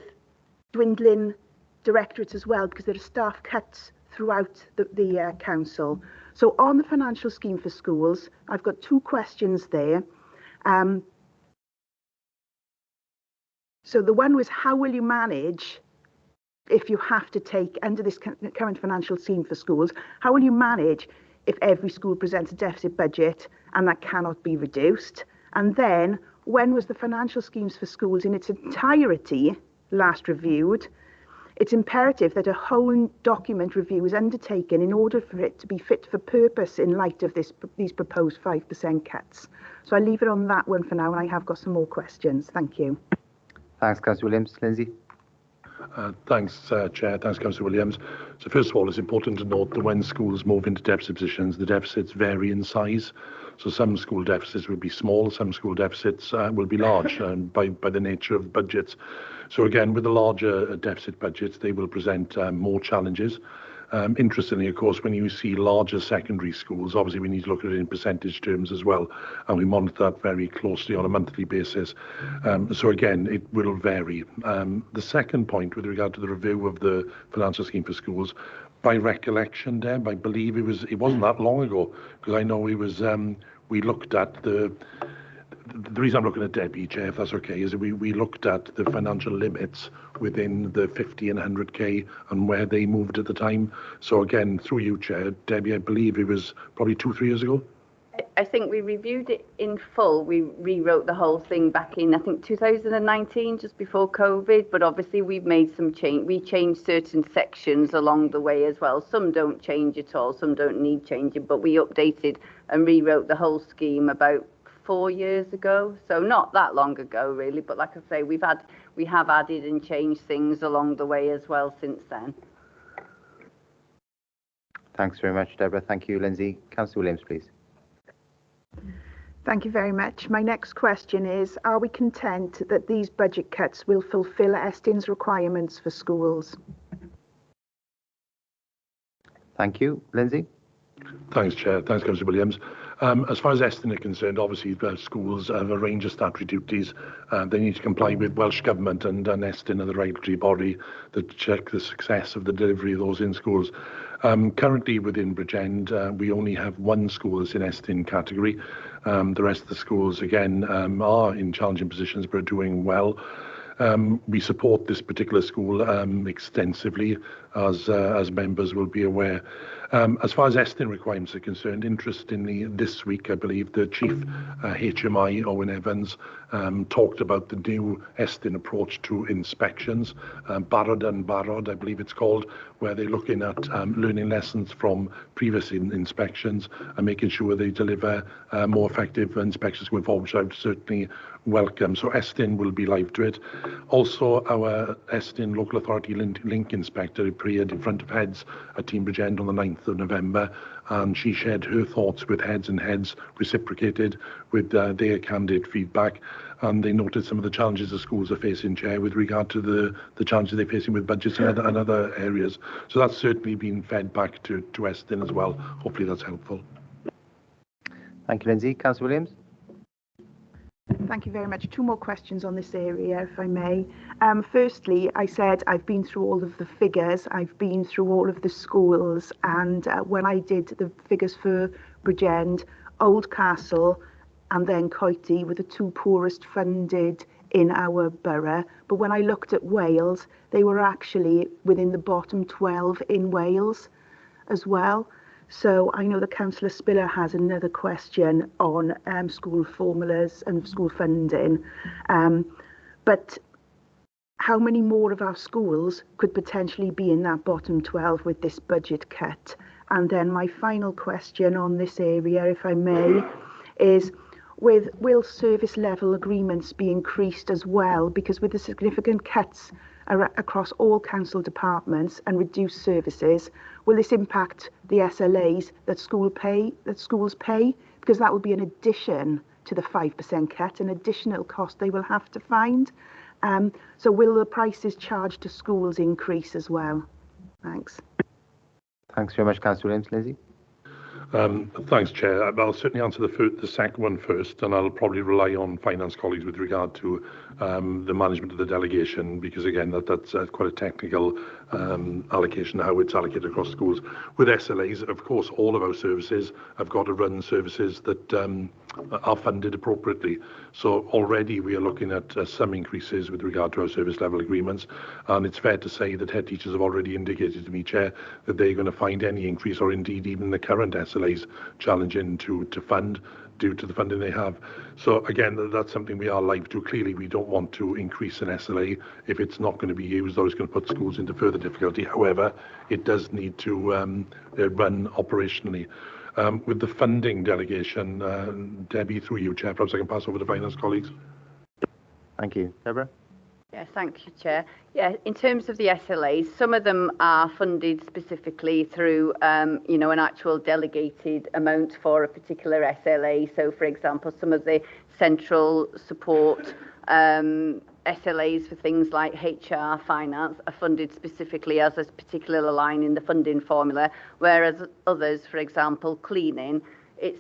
dwindling directorates as well, because there are staff cuts throughout the council? So on the financial scheme for schools, I've got two questions there. So the one was, how will you manage if you have to take, under this current financial scheme for schools, how will you manage if every school presents a deficit budget and that cannot be reduced? And then, when was the financial schemes for schools in its entirety last reviewed? It's imperative that a whole document review is undertaken in order for it to be fit for purpose in light of these proposed 5% cuts. So I'll leave it on that one for now, and I have got some more questions. Thank you. Thanks, Councillor Williams. Lindsay? Thanks, Chair. Thanks, Councillor Williams. So first of all, it's important to note that when schools move into deficit positions, the deficits vary in size. So some school deficits will be small, some school deficits will be large by the nature of budgets. So again, with the larger deficit budgets, they will present more challenges. Interestingly, of course, when you see larger secondary schools, obviously we need to look at it in percentage terms as well, and we monitor that very closely on a monthly basis. So again, it will vary. The second point with regard to the review of the financial scheme for schools, By recollection, Deb, I believe it wasn't that long ago, because I know we looked at the reason I'm looking at Debbie, Chair, if that's okay, is that we looked at the financial limits within the 50 and 100k and where they moved at the time. So again, through you, Chair, Debbie, I believe it was probably 2-3 years ago. I think we reviewed it in full. We rewrote the whole thing back in, I think, 2019, just before COVID. But obviously, we've made some change. We changed certain sections along the way as well. Some don't change at all. Some don't need changing. But we updated and rewrote the whole scheme about 4 years ago. So not that long ago, really. But like I say, we have added and changed things along the way as well since then. Thanks very much, Deborah. Thank you, Lindsay. Councillor Williams, please. Thank you very much. My next question is, are we content that these budget cuts will fulfil Estin's requirements for schools? Thank you. Lindsay? Thanks, Chair. Thanks, Councillor Williams. As far as Estin are concerned, obviously schools have a range of statutory duties. They need to comply with Welsh Government and Estin are the regulatory body that check the success of the delivery of those in schools. Currently within Bridgend, we only have one school that's in Estin category. The rest of the schools, again, are in challenging positions but are doing well. We support this particular school extensively, as members will be aware. As far as Estin requirements are concerned, interestingly, this week, I believe, the Chief HMI, Owen Evans, talked about the new Estin approach to inspections, Barod and Barod, I believe it's called, where they're looking at learning lessons from previous inspections and making sure they deliver more effective inspections going forward, which I would certainly welcome. So Estin will be live to it. Also, our Estin Local Authority Link Inspector appeared in front of Heads at Team Bridgend on the 9th of November, and she shared her thoughts with Heads, and Heads reciprocated with their candid feedback, and they noted some of the challenges the schools are facing, Chair, with regard to the challenges they're facing with budgets and other areas. So that's certainly been fed back to Estin as well. Hopefully that's helpful. Thank you, Lindsay. Councillor Williams? Thank you very much. 2 more questions on this area, if I may. Firstly, I said I've been through all of the figures, I've been through all of the schools, and when I did the figures for Bridgend, Oldcastle and then Coity were the 2 poorest funded in our borough. But when I looked at Wales, they were actually within the bottom 12 in Wales as well. So I know that Councillor Spiller has another question on school formulas and school funding. But how many more of our schools could potentially be in that bottom 12 with this budget cut? And then my final question on this area, if I may, is will service level agreements be increased as well? Because with the significant cuts across all council departments and reduced services, will this impact the SLAs that schools pay? Because that will be an addition to the 5% cut, an additional cost they will have to find. So will the prices charged to schools increase as well? Thanks. Thanks very much, Councillor Williams. Lindsay? Thanks, Chair. I'll certainly answer the second one first, and I'll probably rely on finance colleagues with regard to the management of the delegation, because again, that's quite a technical allocation, how it's allocated across schools. With SLAs, of course, all of our services have got to run services that are funded appropriately. So already we are looking at some increases with regard to our service level agreements, and it's fair to say that head teachers have already indicated to me, Chair, that they're going to find any increase, or indeed even the current SLAs, challenging to fund due to the funding they have. So again, that's something we are live to. Clearly, we don't want to increase an SLA if it's not going to be used, or it's going to put schools into further difficulty. However, it does need to run operationally. With the funding delegation, Debbie, through you, Chair, perhaps I can pass over to finance colleagues. Thank you. Deborah? Yeah, thank you, Chair. Yeah, in terms of the SLAs, some of them are funded specifically through, an actual delegated amount for a particular SLA. So, for example, some of the central support SLAs for things like HR, finance, are funded specifically as a particular line in the funding formula, whereas others, for example, cleaning, it's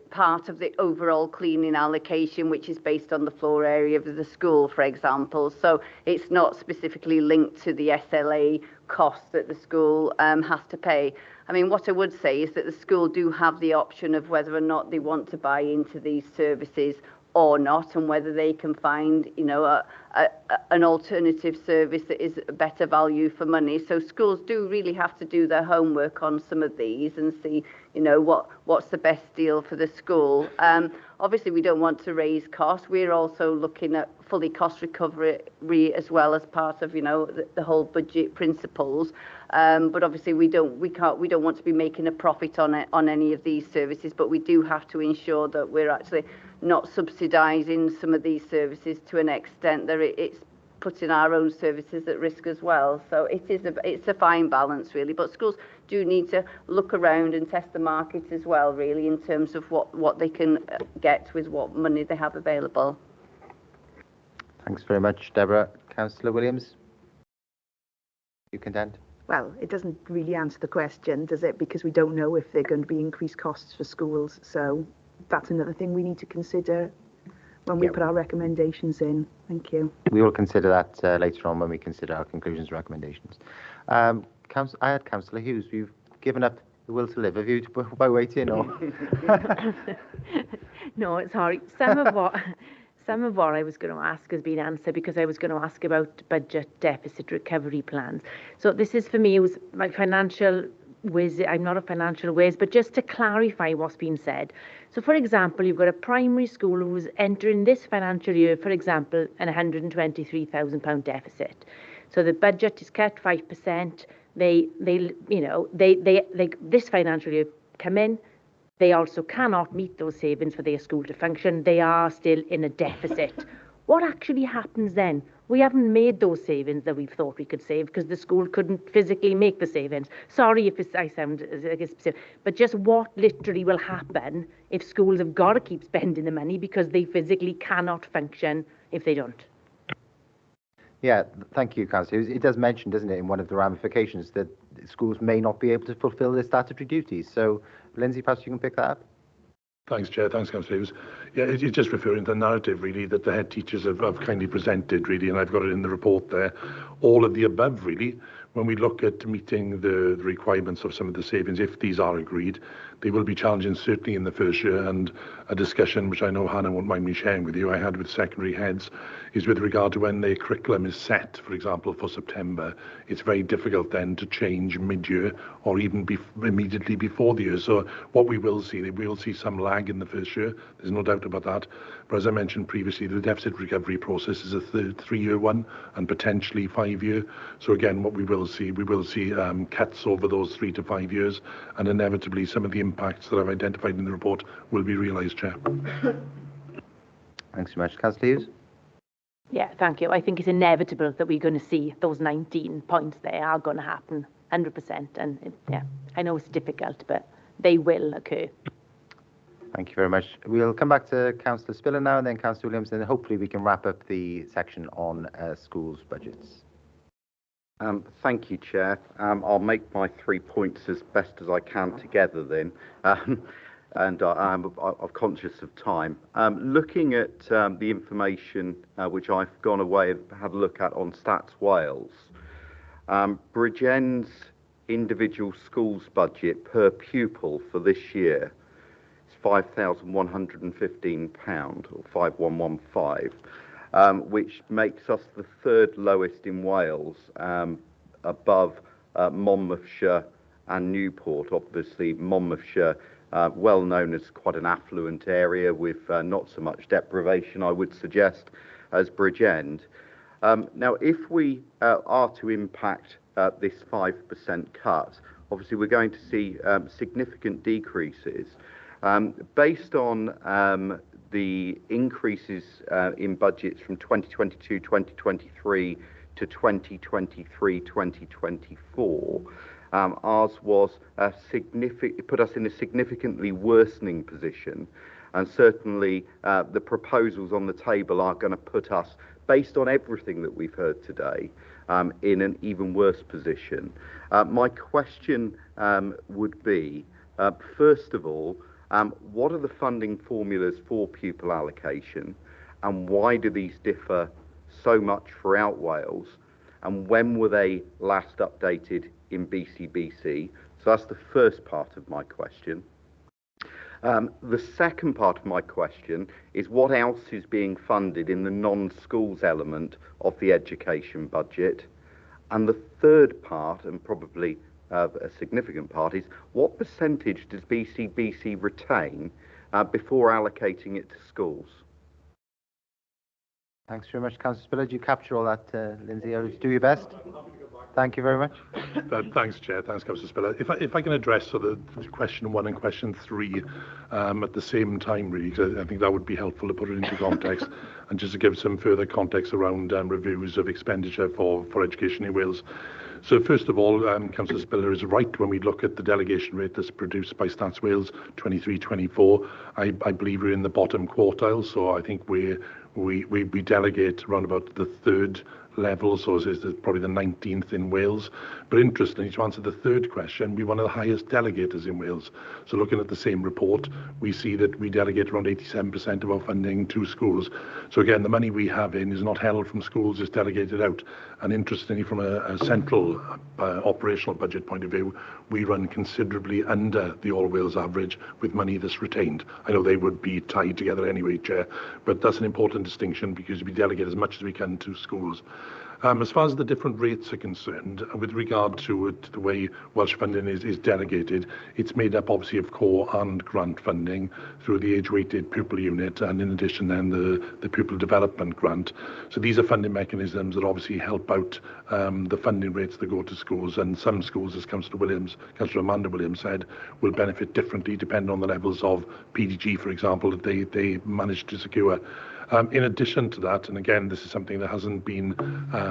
part of the overall cleaning allocation, which is based on the floor area of the school, for example. So it's not specifically linked to the SLA cost that the school has to pay. I mean, what I would say is that the school do have the option of whether or not they want to buy into these services or not, and whether they can find, you know, an alternative service that is a better value for money. So schools do really have to do their homework on some of these and see, you know, what's the best deal for the school. Obviously, we don't want to raise costs. We're also looking at fully cost recovery as well as part of, you know, the whole budget principles. But obviously, we don't want to be making a profit on any of these services. But we do have to ensure that we're actually not subsidising some of these services to an extent that it's putting our own services at risk as well. So it's a fine balance, really. But schools do need to look around and test the market as well, really, in terms of what they can get with what money they have available. Thanks very much, Deborah. Councillor Williams, you content? Well, it doesn't really answer the question, does it? Because we don't know if they're going to be increased costs for schools. So that's another thing we need to consider when we put our recommendations in. Thank you. We will consider that later on when we consider our conclusions and recommendations. I had Councillor Hughes. You've given up the will to live, have you, by waiting? Or? No, sorry. Some of what I was going to ask has been answered, because I was going to ask about budget deficit recovery plans. So this is, for me, it was my financial whiz. I'm not a financial whiz, but just to clarify what's been said. So, for example, you've got a primary school who's entering this financial year, for example, an £123,000 deficit. So the budget is cut 5%. They this financial year come in. They also cannot meet those savings for their school to function. They are still in a deficit. What actually happens then? We haven't made those savings that we've thought we could save because the school couldn't physically make the savings. Sorry if I sound specific, but just what literally will happen if schools have got to keep spending the money because they physically cannot function if they don't? Yeah, thank you, Councillor. It does mention, doesn't it, in one of the ramifications that schools may not be able to fulfil their statutory duties. So, Lindsay, perhaps you can pick that up. Thanks, Chair. Thanks, Councillor Hughes. Yeah, it's just referring to the narrative, really, that the head teachers have kindly presented, really, and I've got it in the report there. All of the above, really, when we look at meeting the requirements of some of the savings, if these are agreed, they will be challenging certainly in the first year. And a discussion, which I know Hannah won't mind me sharing with you, I had with secondary heads, is with regard to when their curriculum is set, for example, for September. It's very difficult then to change mid-year or even immediately before the year. So what we will see some lag in the first year. There's no doubt about that. But as I mentioned previously, the deficit recovery process is a 3-year one and potentially 5-year. So again, what we will see cuts over those 3 to 5 years, and inevitably some of the impacts that I've identified in the report will be realised, Chair. Thanks so much. Councillor Hughes? Yeah, thank you. I think it's inevitable that we're going to see those 19 points there are going to happen, 100%. And yeah, I know it's difficult, but they will occur. Thank you very much. We'll come back to Councillor Spiller now, and then Councillor Williams, and hopefully we can wrap up the section on schools' budgets. Thank you, Chair. I'll make my 3 points as best as I can together then, and I'm conscious of time. Looking at the information which I've gone away and had a look at on Stats Wales, Bridgend's individual schools budget per pupil for this year is £5,115, or 5115. Which makes us the 3rd lowest in Wales, above Monmouthshire and Newport. Obviously, Monmouthshire, well known as quite an affluent area with not so much deprivation, I would suggest, as Bridgend. Now, if we are to impact this 5% cut, obviously we're going to see significant decreases. Based on the increases in budgets from 2022-2023 to 2023-2024, ours was put us in a significantly worsening position, and certainly the proposals on the table are going to put us, based on everything that we've heard today, in an even worse position. My question would be, first of all, What are the funding formulas for pupil allocation, and why do these differ so much throughout Wales? And when were they last updated in BCBC? So that's the first part of my question. The second part of my question is what else is being funded in the non-schools element of the education budget? And the third part, and probably a significant part, is what percentage does BCBC retain before allocating it to schools? Thanks very much, Councillor Spiller. Did you capture all that, Lindsay? Do your best. Thank you very much. Thanks, Chair. Thanks, Councillor Spiller. If I can address the question 1 and question 3 at the same time, really, because I think that would be helpful to put it into context, and just to give some further context around reviews of expenditure for education in Wales. So first of all, Councillor Spiller is right when we look at the delegation rate that's produced by Stats Wales 23-24. I believe we're in the bottom quartile, so I think we delegate around about the third level, so it's probably the 19th in Wales. But interestingly, to answer the third question, we're one of the highest delegators in Wales. So looking at the same report, we see that we delegate around 87% of our funding to schools. So again, the money we have in is not held from schools, it's delegated out. And interestingly, from a central operational budget point of view, we run considerably under the All Wales average with money that's retained. I know they would be tied together anyway, Chair, but that's an important distinction because we delegate as much as we can to schools. As far as the different rates are concerned, with regard to the way Welsh funding is delegated, it's made up obviously of core and grant funding through the age-weighted pupil unit, and in addition then the pupil development grant. So these are funding mechanisms that obviously help out the funding rates that go to schools, and some schools, as Councillor Amanda Williams said, will benefit differently depending on the levels of PDG, for example, that they manage to secure. In addition to that, and again, this is something that hasn't been,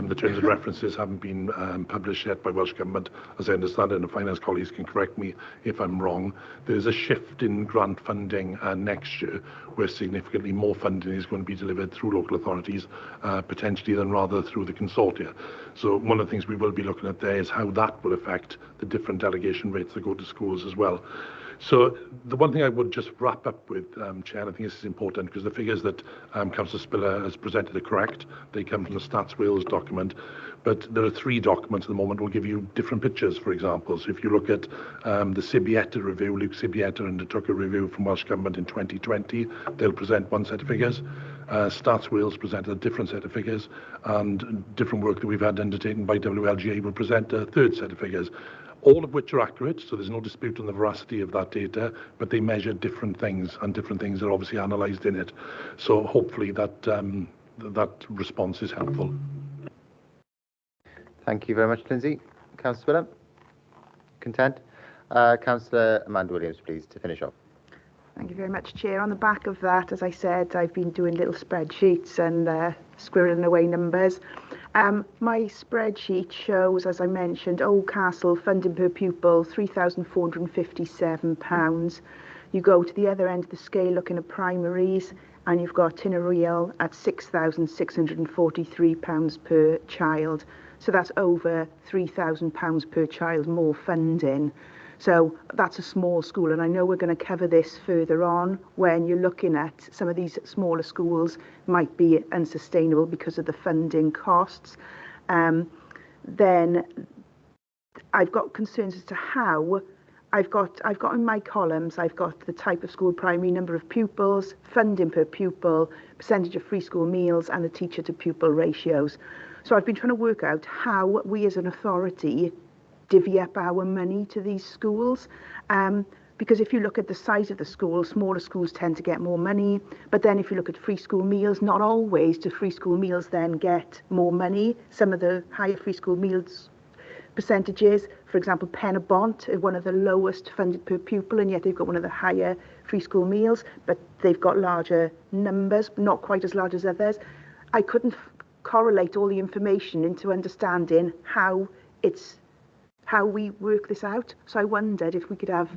the terms of references haven't been published yet by Welsh Government, as I understand it, and the finance colleagues can correct me if I'm wrong. There's a shift in grant funding next year, where significantly more funding is going to be delivered through local authorities, potentially than rather through the consortia. So one of the things we will be looking at there is how that will affect the different delegation rates that go to schools as well. So the one thing I would just wrap up with, Chair, I think this is important because the figures that Councillor Spiller has presented are correct. They come from the Stats Wales document, but there are 3 documents at the moment that will give you different pictures, for example. So if you look at the Sibieta review, Luke Sibieta undertook a review from Welsh Government in 2020. They'll present one set of figures. Stats Wales presented a different set of figures, and different work that we've had undertaken by WLGA will present a third set of figures. All of which are accurate, so there's no dispute on the veracity of that data, but they measure different things, and different things are obviously analysed in it. So hopefully that response is helpful. Thank you very much, Lindsay. Councillor Spiller? Content? Councillor Amanda Williams, please, to finish off. Thank you very much, Chair. On the back of that, as I said, I've been doing little spreadsheets and squirreling away numbers. My spreadsheet shows, as I mentioned, Oldcastle funding per pupil, £3,457. You go to the other end of the scale looking at primaries, and you've got Tinnereal at £6,643 per child. So that's over £3,000 per child more funding. So that's a small school, and I know we're going to cover this further on when you're looking at some of these smaller schools might be unsustainable because of the funding costs. Then I've got concerns as to how I've got in my columns, I've got the type of school, primary, number of pupils, funding per pupil, percentage of free school meals, and the teacher to pupil ratios. So I've been trying to work out how we as an authority divvy up our money to these schools, because if you look at the size of the school, smaller schools tend to get more money, but then if you look at free school meals, not always do free school meals then get more money. Some of the higher free school meals percentages, for example, Pen y Bont are one of the lowest funded per pupil, and yet they've got one of the higher free school meals, but they've got larger numbers, not quite as large as others. I couldn't correlate all the information into understanding how we work this out. So I wondered if we could have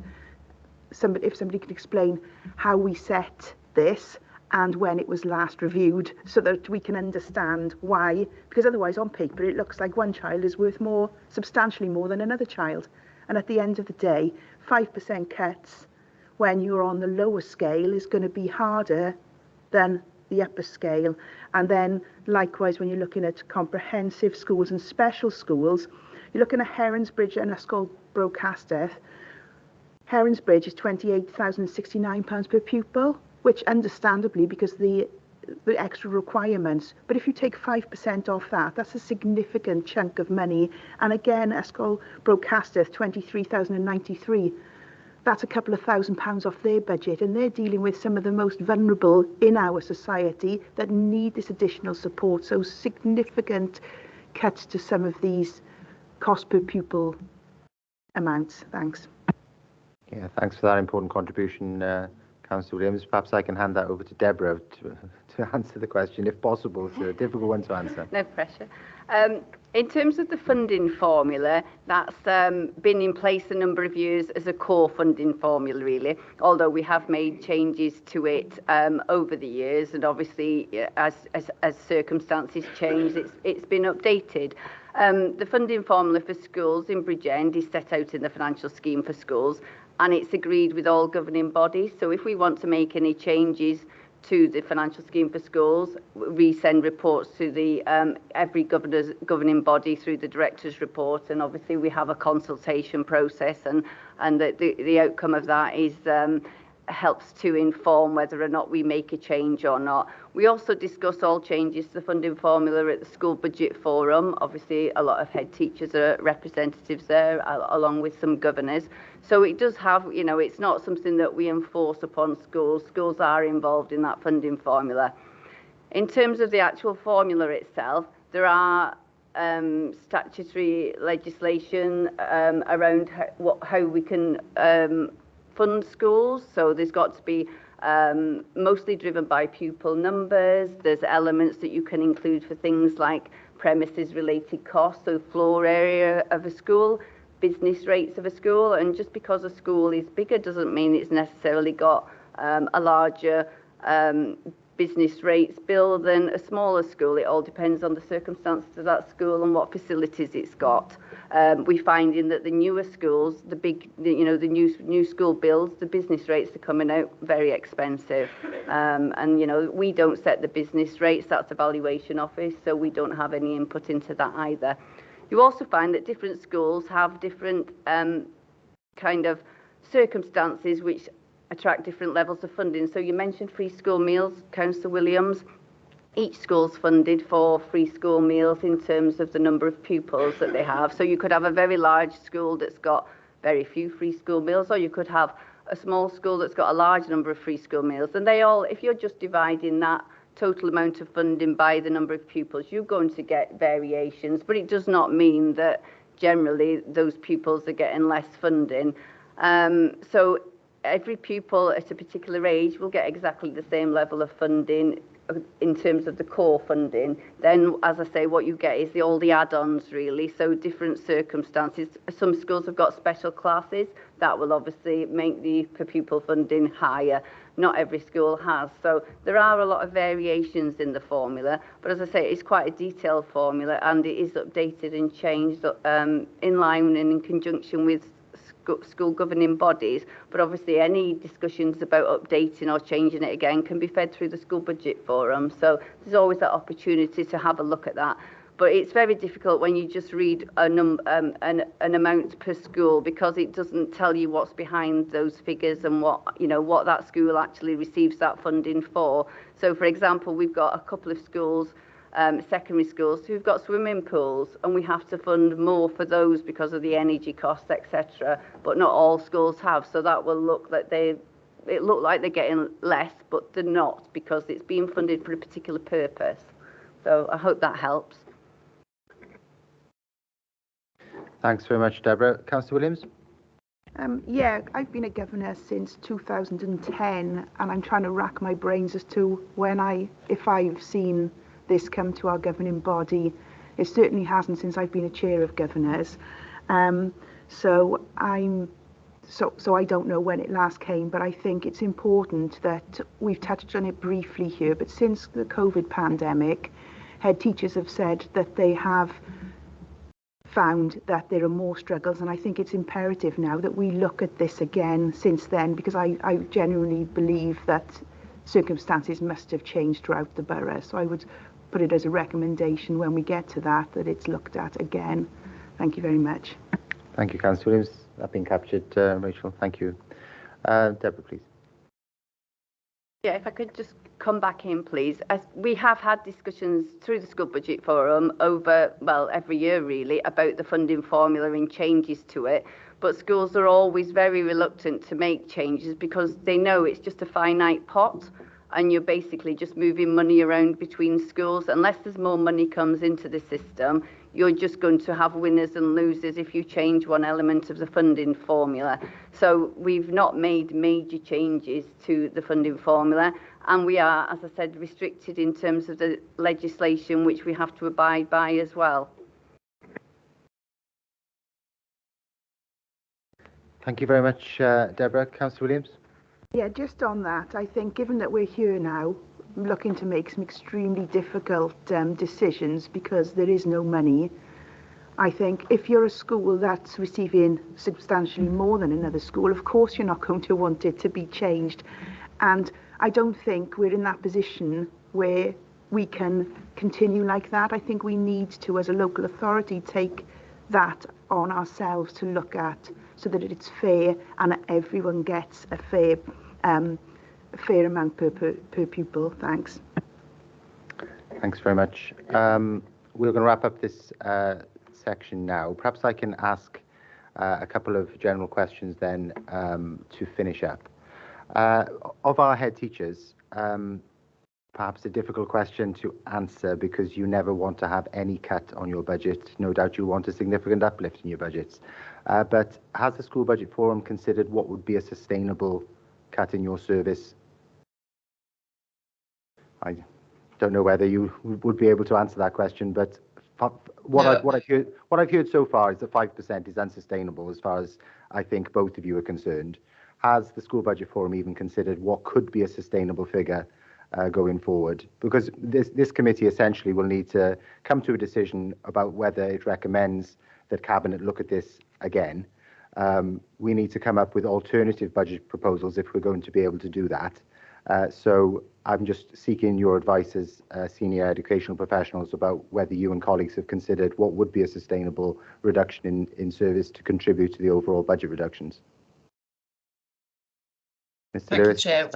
somebody could explain how we set this and when it was last reviewed, so that we can understand why, because otherwise on paper it looks like one child is worth more, substantially more than another child. And at the end of the day, 5% cuts when you're on the lower scale is going to be harder than the upper scale. And then likewise, when you're looking at comprehensive schools and special schools, you're looking at Heronsbridge and Ysgol Bro Castell. Heronsbridge is £28,069 per pupil, which understandably because the extra requirements. But if you take 5% off that, that's a significant chunk of money. And again, Ysgol Bro Castell, 23,093. That's a couple of £1,000 off their budget, and they're dealing with some of the most vulnerable in our society that need this additional support. So significant cuts to some of these cost per pupil amounts. Thanks. Yeah, thanks for that important contribution, Councillor Williams. Perhaps I can hand that over to Deborah to answer the question, if possible. It's a difficult one to answer. No pressure. In terms of the funding formula, that's been in place a number of years as a core funding formula, really, although we have made changes to it over the years, and obviously as circumstances change, it's been updated. The funding formula for schools in Bridgend is set out in the financial scheme for schools, and it's agreed with all governing bodies. So if we want to make any changes to the financial scheme for schools, we send reports to the every governing body through the director's report, and obviously we have a consultation process, and the outcome of that is helps to inform whether or not we make a change or not. We also discuss all changes to the funding formula at the school budget forum. Obviously a lot of head teachers are representatives there, along with some governors. So it does have, you know, it's not something that we enforce upon schools. Schools are involved in that funding formula. In terms of the actual formula itself, there are statutory legislation around how we can fund schools. So there's got to be mostly driven by pupil numbers. There's elements that you can include for things like premises related costs, so floor area of a school, business rates of a school, and just because a school is bigger doesn't mean it's necessarily got a larger business rates bill than a smaller school. It all depends on the circumstances of that school and what facilities it's got. We find in that the newer schools, the new school bills, the business rates are coming out very expensive. And you know, we don't set the business rates, that's the valuation office, so we don't have any input into that either. You also find that different schools have different kind of circumstances which attract different levels of funding. So you mentioned free school meals, Councillor Williams. Each school's funded for free school meals in terms of the number of pupils that they have. So you could have a very large school that's got very few free school meals, or you could have a small school that's got a large number of free school meals. And they all, if you're just dividing that total amount of funding by the number of pupils, you're going to get variations, but it does not mean that generally those pupils are getting less funding. So every pupil at a particular age will get exactly the same level of funding in terms of the core funding. Then, as I say, what you get is all the add-ons really, so different circumstances. Some schools have got special classes that will obviously make the per pupil funding higher. Not every school has, so there are a lot of variations in the formula, but as I say, it's quite a detailed formula, and it is updated and changed in line and in conjunction with school governing bodies. But obviously any discussions about updating or changing it again can be fed through the school budget forum, so there's always that opportunity to have a look at that. But it's very difficult when you just read an amount per school, because it doesn't tell you what's behind those figures and what that school actually receives that funding for. So for example, we've got a couple of schools, secondary schools, who've got swimming pools, and we have to fund more for those because of the energy costs, etc. But not all schools have, so that will look like it look like they're getting less, but they're not, because it's being funded for a particular purpose. So I hope that helps. Thanks very much, Deborah. Councillor Williams? Yeah, I've been a governor since 2010, and I'm trying to rack my brains as to if I've seen this come to our governing body. It certainly hasn't since I've been a chair of governors. So I don't know when it last came, but I think it's important that we've touched on it briefly here. But since the COVID pandemic, head teachers have said that they have found that there are more struggles, and I think it's imperative now that we look at this again since then, because I genuinely believe that circumstances must have changed throughout the borough. So I would put it as a recommendation when we get to that it's looked at again. Thank you very much. Thank you, Councillor Williams. That's been captured, Rachel. Thank you. Deborah, please. Yeah, if I could just come back in, please. As we have had discussions through the school budget forum over, well, every year really, about the funding formula and changes to it. But schools are always very reluctant to make changes because they know it's just a finite pot and you're basically just moving money around between schools. Unless there's more money comes into the system, you're just going to have winners and losers if you change one element of the funding formula. So we've not made major changes to the funding formula, and we are, as I said, restricted in terms of the legislation which we have to abide by as well. Thank you very much, Deborah. Councillor Williams. Yeah, just on that, I think given that we're here now looking to make some extremely difficult decisions because there is no money, I think if you're a school that's receiving substantially more than another school, of course you're not going to want it to be changed. And I don't think we're in that position where we can continue like that. I think we need to, as a local authority, take that on ourselves to look at so that it's fair and everyone gets a fair amount per pupil. Thanks. Thanks very much. We're going to wrap up this section now. Perhaps I can ask a couple of general questions then to finish up. Of our head teachers, perhaps a difficult question to answer because you never want to have any cut on your budget. No doubt you want a significant uplift in your budgets. But has the School Budget Forum considered what would be a sustainable cut in your service? I don't know whether you would be able to answer that question, but what I've heard so far is that 5% is unsustainable as far as I think both of you are concerned. Has the School Budget Forum even considered what could be a sustainable figure going forward? Because this committee essentially will need to come to a decision about whether it recommends that Cabinet look at this again. We need to come up with alternative budget proposals if we're going to be able to do that. So I'm just seeking your advice as senior educational professionals about whether you and colleagues have considered what would be a sustainable reduction in service to contribute to the overall budget reductions. Mr. Thank Lewis, you, Chair.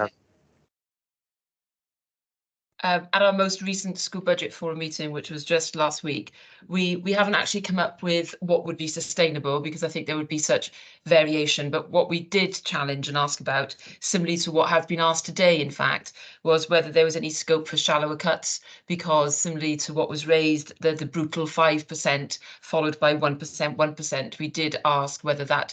At our most recent School Budget Forum meeting, which was just last week, we haven't actually come up with what would be sustainable because I think there would be such variation. But what we did challenge and ask about, similarly to what has been asked today, in fact, was whether there was any scope for shallower cuts, because similarly to what was raised, the brutal 5% followed by 1%, we did ask whether that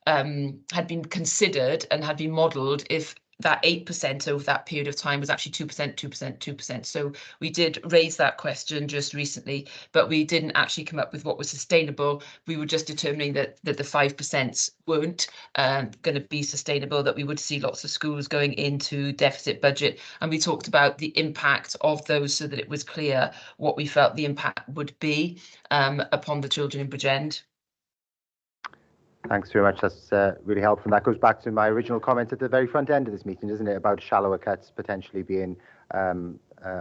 had been considered and had been modelled if that 8% over that period of time was actually 2%. So we did raise that question just recently, but we didn't actually come up with what was sustainable. We were just determining that the 5% weren't going to be sustainable, that we would see lots of schools going into deficit budget. And we talked about the impact of those so that it was clear what we felt the impact would be upon the children in Bridgend. Thanks very much. That's really helpful. And that goes back to my original comment at the very front end of this meeting, doesn't it, about shallower cuts potentially being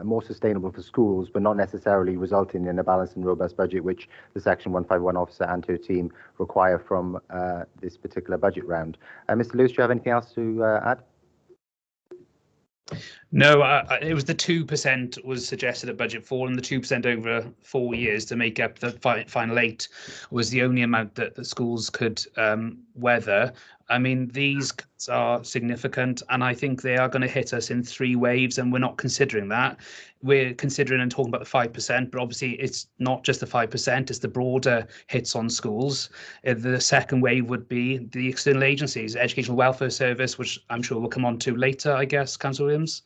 more sustainable for schools, but not necessarily resulting in a balanced and robust budget, which the Section 151 officer and her team require from this particular budget round. Mr. Lewis, do you have anything else to add? No, it was the 2% was suggested at budget fall, and the 2% over 4 years to make up the final 8 was the only amount that the schools could weather. I mean, these cuts are significant, and I think they are going to hit us in 3 waves, and we're not considering that. We're considering and talking about the 5%, but obviously it's not just the 5%, it's the broader hits on schools. The second wave would be the external agencies, Educational Welfare Service, which I'm sure we'll come on to later, I guess, Councillor Williams.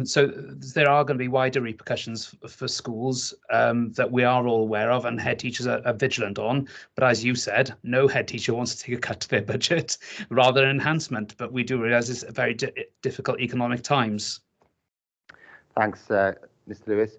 So there are going to be wider repercussions for schools that we are all aware of and head teachers are vigilant on. But as you said, no head teacher wants to take a cut to their budget, rather an enhancement. But we do realise it's very difficult economic times. Thanks, Mr. Lewis.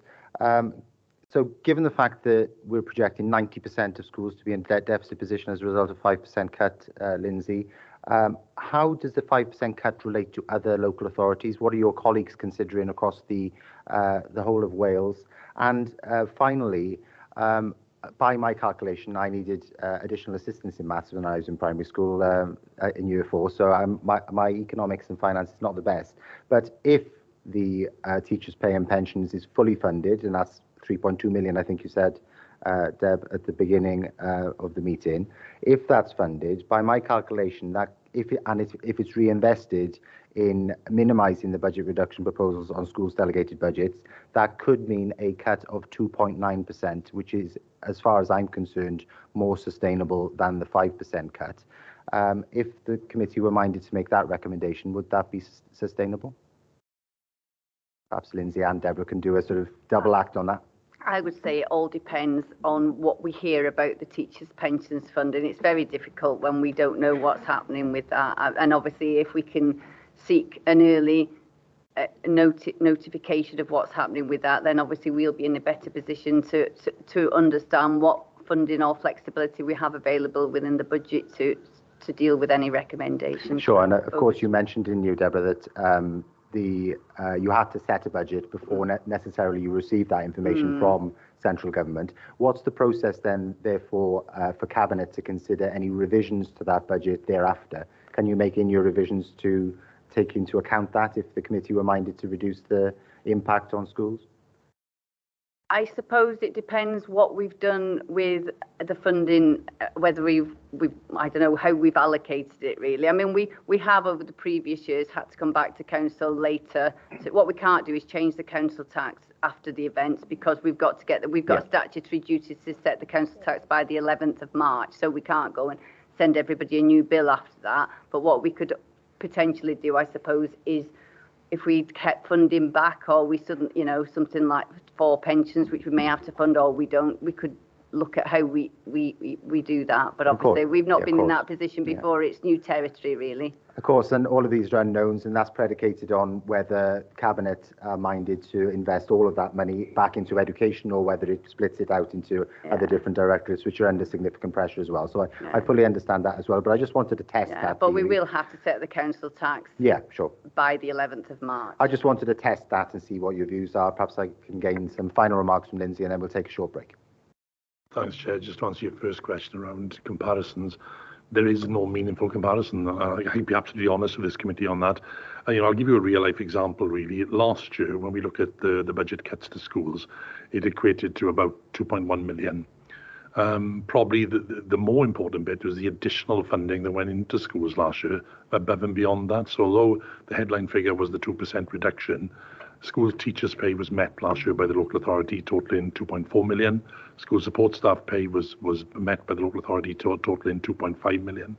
So given the fact that we're projecting 90% of schools to be in debt deficit position as a result of 5% cut, Lindsay, how does the 5% cut relate to other local authorities? What are your colleagues considering across the whole of Wales? And finally, by my calculation, I needed additional assistance in maths when I was in primary school in year 4. So my economics and finance is not the best. But if the teachers' pay and pensions is fully funded, and that's 3.2 million, I think you said, Deb, at the beginning of the meeting. If that's funded, by my calculation, that if it's reinvested in minimising the budget reduction proposals on schools' delegated budgets, that could mean a cut of 2.9%, which is, as far as I'm concerned, more sustainable than the 5% cut. If the committee were minded to make that recommendation, would that be sustainable? Perhaps Lindsay and Deborah can do a sort of double act on that. I would say it all depends on what we hear about the teachers' pensions fund, and it's very difficult when we don't know what's happening with that. And obviously, if we can seek an early notification of what's happening with that, then obviously we'll be in a better position to understand what funding or flexibility we have available within the budget to deal with any recommendations. Sure, and of course you mentioned in you, Deborah, that you have to set a budget before necessarily you receive that information from central government. What's the process then, therefore, for Cabinet to consider any revisions to that budget thereafter? Can you make in your revisions to take into account that if the committee were minded to reduce the impact on schools? I suppose it depends what we've done with the funding, whether we've I don't know how we've allocated it really. I mean, we have over the previous years had to come back to council later. So what we can't do is change the council tax after the events, because we've got statutory duties to set the council tax by the 11th of March. So we can't go and send everybody a new bill after that. But what we could potentially do, I suppose, is if we kept funding back, or we suddenly, something like for pensions, which we may have to fund, or we don't, we could look at how we do that. But obviously, we've not been in that position before. It's new territory, really. Of course, and all of these are unknowns, and that's predicated on whether Cabinet are minded to invest all of that money back into education, or whether it splits it out into other different directorates, which are under significant pressure as well. So I fully understand that as well, but I just wanted to test that. But we will have to set the council tax by the 11th of March. I just wanted to test that and see what your views are. Perhaps I can gain some final remarks from Lindsay, and then we'll take a short break. Thanks, Chair. Just to answer your first question around comparisons, there is no meaningful comparison. I'd be absolutely honest with this committee on that. I'll give you a real-life example, really. Last year, when we look at the budget cuts to schools, it equated to about 2.1 million. Probably the more important bit was the additional funding that went into schools last year, above and beyond that. So although the headline figure was the 2% reduction, school teachers' pay was met last year by the local authority, totaling 2.4 million. School support staff pay was met by the local authority, totaling 2.5 million.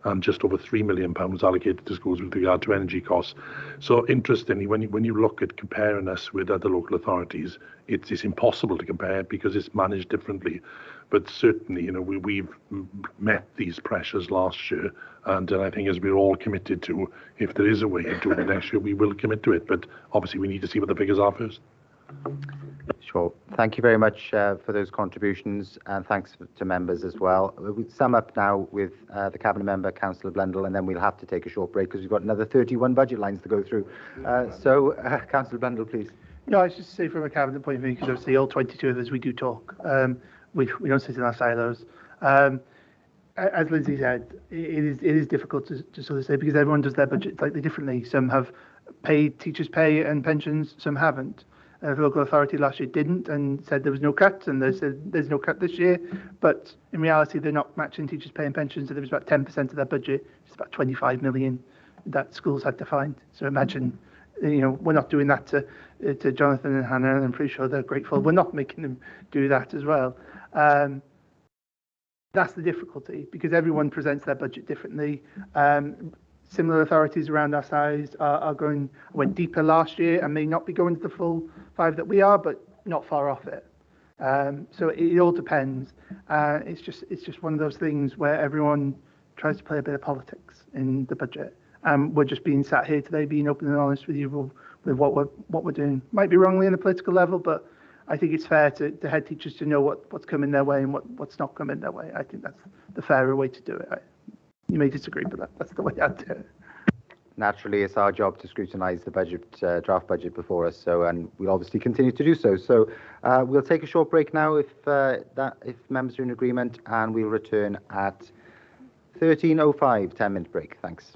And just over £3 million allocated to schools with regard to energy costs. So interestingly, when you look at comparing us with other local authorities, it's impossible to compare because it's managed differently. But certainly, we've met these pressures last year, and I think as we're all committed to, if there is a way of doing it next year, we will commit to it. But obviously, we need to see what the figures are first. Sure. Thank you very much for those contributions, and thanks to members as well. We'll sum up now with the Cabinet Member, Councillor Blundell, and then we'll have to take a short break because we've got another 31 budget lines to go through. Councillor Blundell, please. No, I was just say from a Cabinet point of view, because obviously all 22 of us, we do talk. We don't sit in our silos. As Lindsay said, it is difficult to sort of say because everyone does their budget slightly differently. Some have paid teachers' pay and pensions, some haven't. The local authority last year didn't and said there was no cut, and they said there's no cut this year. But in reality, they're not matching teachers' pay and pensions. So there was about 10% of their budget, it's about 25 million that schools had to find. So imagine, we're not doing that to Jonathan and Hannah, and I'm pretty sure they're grateful. We're not making them do that as well. That's the difficulty because everyone presents their budget differently. Similar authorities around our size went deeper last year and may not be going to the full 5 that we are, but not far off it. So it all depends. It's just one of those things where everyone tries to play a bit of politics in the budget. We're just being sat here today, being open and honest with you with what we're doing. Might be wrongly in the political level, but I think it's fair to head teachers to know what's coming their way and what's not coming their way. I think that's the fairer way to do it. You may disagree, but that's the way I do it. Naturally, it's our job to scrutinise the budget, draft budget before us. So, and we'll obviously continue to do so. So, we'll take a short break now if members are in agreement, and we'll return at 13:05. 10-minute break. Thanks.